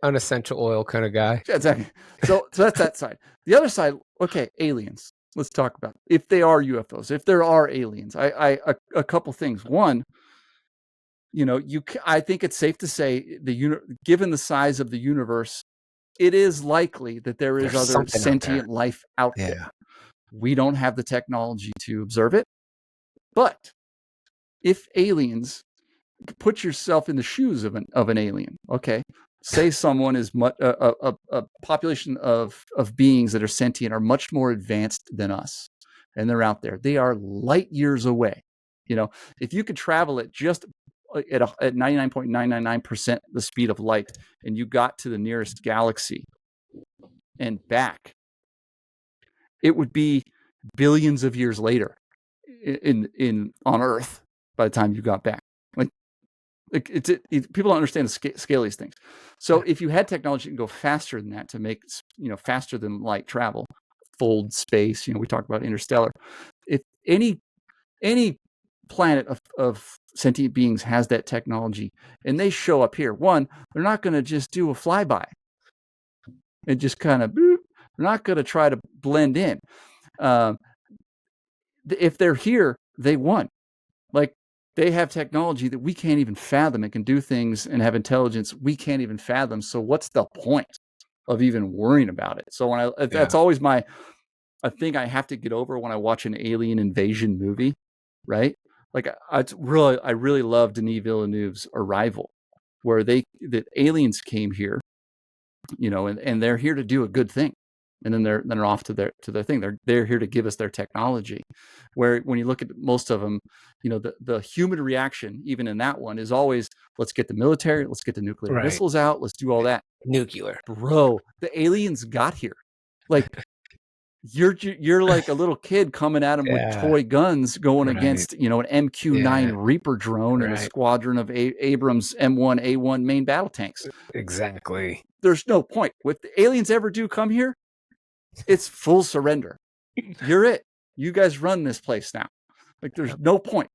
unessential oil kind of guy. Yeah, exactly. So that's that side. The other side, okay, aliens. Let's talk about if they are UFOs, if there are aliens. A couple things. One, I think it's safe to say given the size of the universe, it is likely that there's other sentient life out there. We don't have the technology to observe it, but if aliens, put yourself in the shoes of an alien. Okay, say someone is a population of beings that are sentient are much more advanced than us, and they're out there. They are light years away. If you could travel at just at 99.999% the speed of light, and you got to the nearest galaxy and back, it would be billions of years later on Earth by the time you got back. People don't understand the scale of these things. So if you had technology to go faster than that, to make faster than light travel, fold space, we talk about interstellar. If any planet of sentient beings has that technology, and they show up here, one, they're not going to just do a flyby and just kind of, they're not going to try to blend in. If they're here, they won. Like, they have technology that we can't even fathom. It can do things and have intelligence we can't even fathom. So what's the point of even worrying about it? So that's always a thing I have to get over when I watch an alien invasion movie, right? Like, I really love Denis Villeneuve's Arrival, where the aliens came here, and they're here to do a good thing. And then they're off to their thing. They're here to give us their technology. Where when you look at most of them, the human reaction, even in that one, is always, let's get the military, let's get the nuclear missiles out, let's do all that. Nuclear. Bro, the aliens got here. Like, you're like a little kid coming at them with toy guns going against, an MQ-9 Reaper drone and a squadron of Abrams M1A1 main battle tanks. Exactly. There's no point. If the aliens ever do come here, it's full surrender. You're it. You guys run this place now. Like there's no point.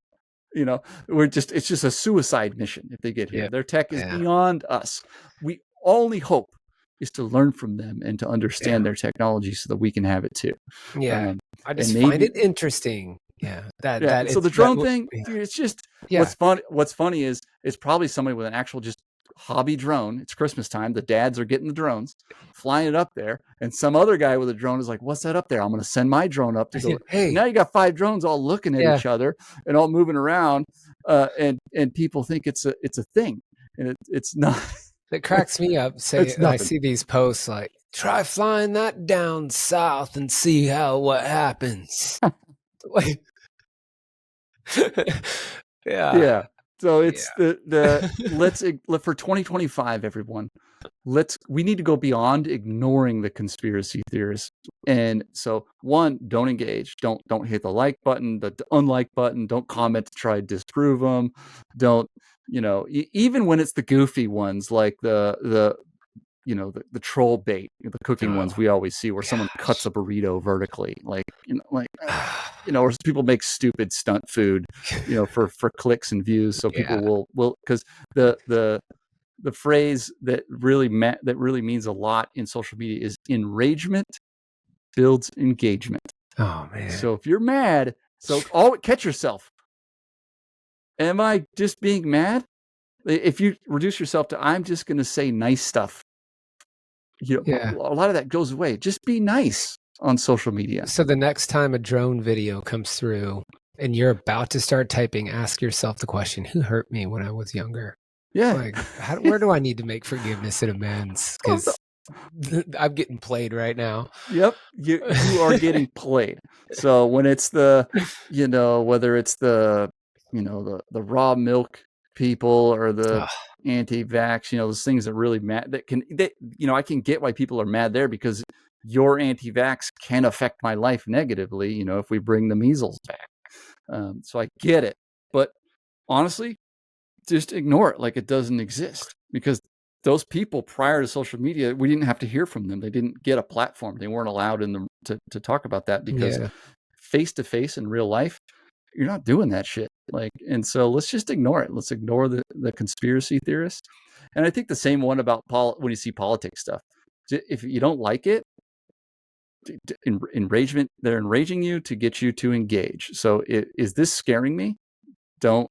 It's just a suicide mission if they get here. Their tech is beyond us. We only hope is to learn from them and to understand their technology so that we can have it too. Yeah. I just find it interesting. Yeah. So the drone thing, dude, it's just what's funny is it's probably somebody with an actual just hobby drone. It's Christmas time. The dads are getting the drones, flying it up there, and some other guy with a drone is like, "What's that up there? I'm going to send my drone up to go." Hey, now you got 5 drones all looking at each other and all moving around, and people think it's a thing, and it's not. It cracks me up. I see these posts like, "Try flying that down south and see what happens." Yeah. So it's let's for 2025, everyone. We need to go beyond ignoring the conspiracy theorists. And so one, don't engage. Don't hit the like button, the unlike button. Don't comment to try to disprove them. Don't, even when it's the goofy ones like the troll bait, the cooking ones we always see where someone cuts a burrito vertically, or people make stupid stunt food, for clicks and views. So people will, because the phrase that really means a lot in social media is enragement builds engagement. Oh man. So if you're mad, catch yourself. Am I just being mad? If you reduce yourself to, I'm just going to say nice stuff. A lot of that goes away. Just be nice on social media. So the next time a drone video comes through and you're about to start typing, ask yourself the question, who hurt me when I was younger? Yeah. Like, where do I need to make forgiveness and amends? Because I'm getting played right now. Yep. You are getting played. So when it's the, whether it's the raw milk people or the anti-vax, those things that really mad I can get why people are mad there, because your anti-vax can affect my life negatively, if we bring the measles back. So I get it, but honestly, just ignore it like it doesn't exist, because those people prior to social media, we didn't have to hear from them. They didn't get a platform. They weren't allowed to talk about that, because face to face in real life, you're not doing that shit. And so let's just ignore it. Let's ignore the conspiracy theorists. And I think the same one about when you see politics stuff. If you don't like it, enragement, they're enraging you to get you to engage. So is this scaring me? Don't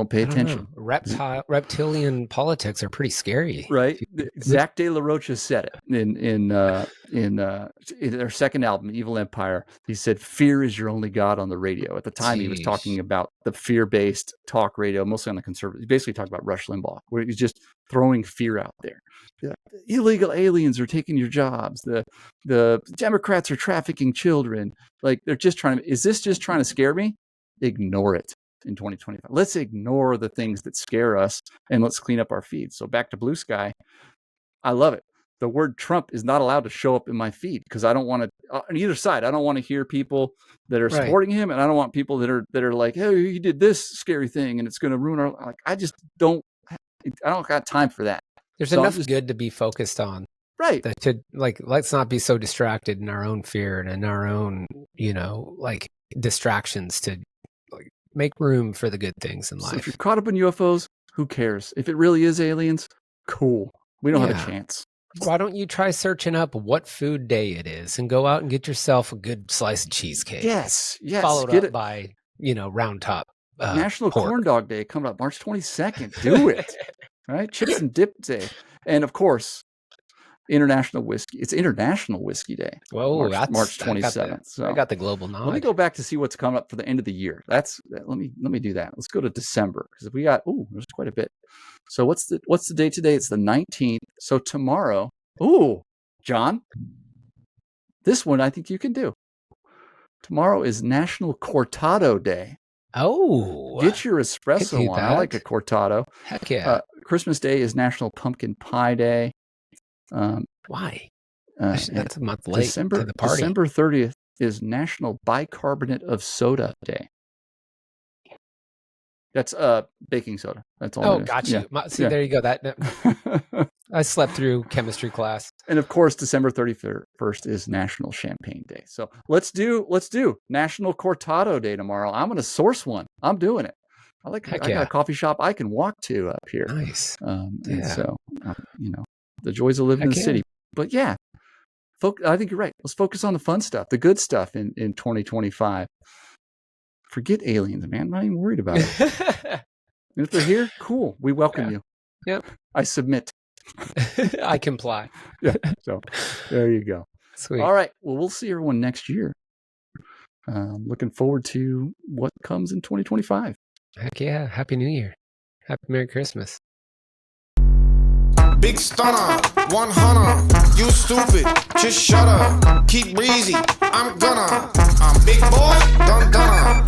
pay attention. Reptilian politics are pretty scary, right? Zach De La Rocha said it in their second album, Evil Empire. He said, "Fear is your only god on the radio." At the time, he was talking about the fear-based talk radio, mostly on the conservative. He basically talked about Rush Limbaugh, where he's just throwing fear out there. The illegal aliens are taking your jobs. The Democrats are trafficking children. They're just trying to. Is this just trying to scare me? Ignore it. In 2025, let's ignore the things that scare us and let's clean up our feeds. So back to Blue Sky, I love it. The word Trump is not allowed to show up in my feed, because I don't want to, on either side, I don't want to hear people that are supporting him, and I don't want people that are like, "Hey, he did this scary thing and it's going to ruin our." I don't got time for that. There's enough good to be focused on. Right. Let's not be so distracted in our own fear and in our own, distractions to make room for the good things in life. So if you're caught up in UFOs, who cares? If it really is aliens, cool. We don't have a chance. Why don't you try searching up what food day it is and go out and get yourself a good slice of cheesecake? Yes. Followed up by, round top. National Corn Dog Day coming up March 22nd. Do it. Right? Chips and Dip Day. And of course, International Whiskey. It's International Whiskey Day. Whoa, March 27th. I got the global knowledge. Let me go back to see what's coming up for the end of the year. Let me do that. Let's go to December, because we got there's quite a bit. So what's the date today? It's the 19th. So tomorrow, John, this one I think you can do. Tomorrow is National Cortado Day. Oh, get your espresso on. I like a cortado. Heck yeah. Christmas Day is National Pumpkin Pie Day. Why? That's a month late to the party. December 30th is National Bicarbonate of Soda Day. That's baking soda. That's all. Oh, got you. See, there you go. That I slept through chemistry class. And of course, December 31st is National Champagne Day. So let's do National Cortado Day tomorrow. I'm going to source one. I'm doing it. I got a coffee shop I can walk to up here. Nice. And so, the joys of living in the city. But yeah, I think you're right. Let's focus on the fun stuff, the good stuff in 2025. Forget aliens, man. I'm not even worried about it. And if they're here, cool. We welcome you. Yep. I submit. I comply. Yeah. So there you go. Sweet. All right. Well, we'll see everyone next year. Looking forward to what comes in 2025. Heck yeah. Happy New Year. Happy Merry Christmas. Big stunner, 100. You stupid, just shut up. Keep breezy, I'm gonna. I'm big boy, done.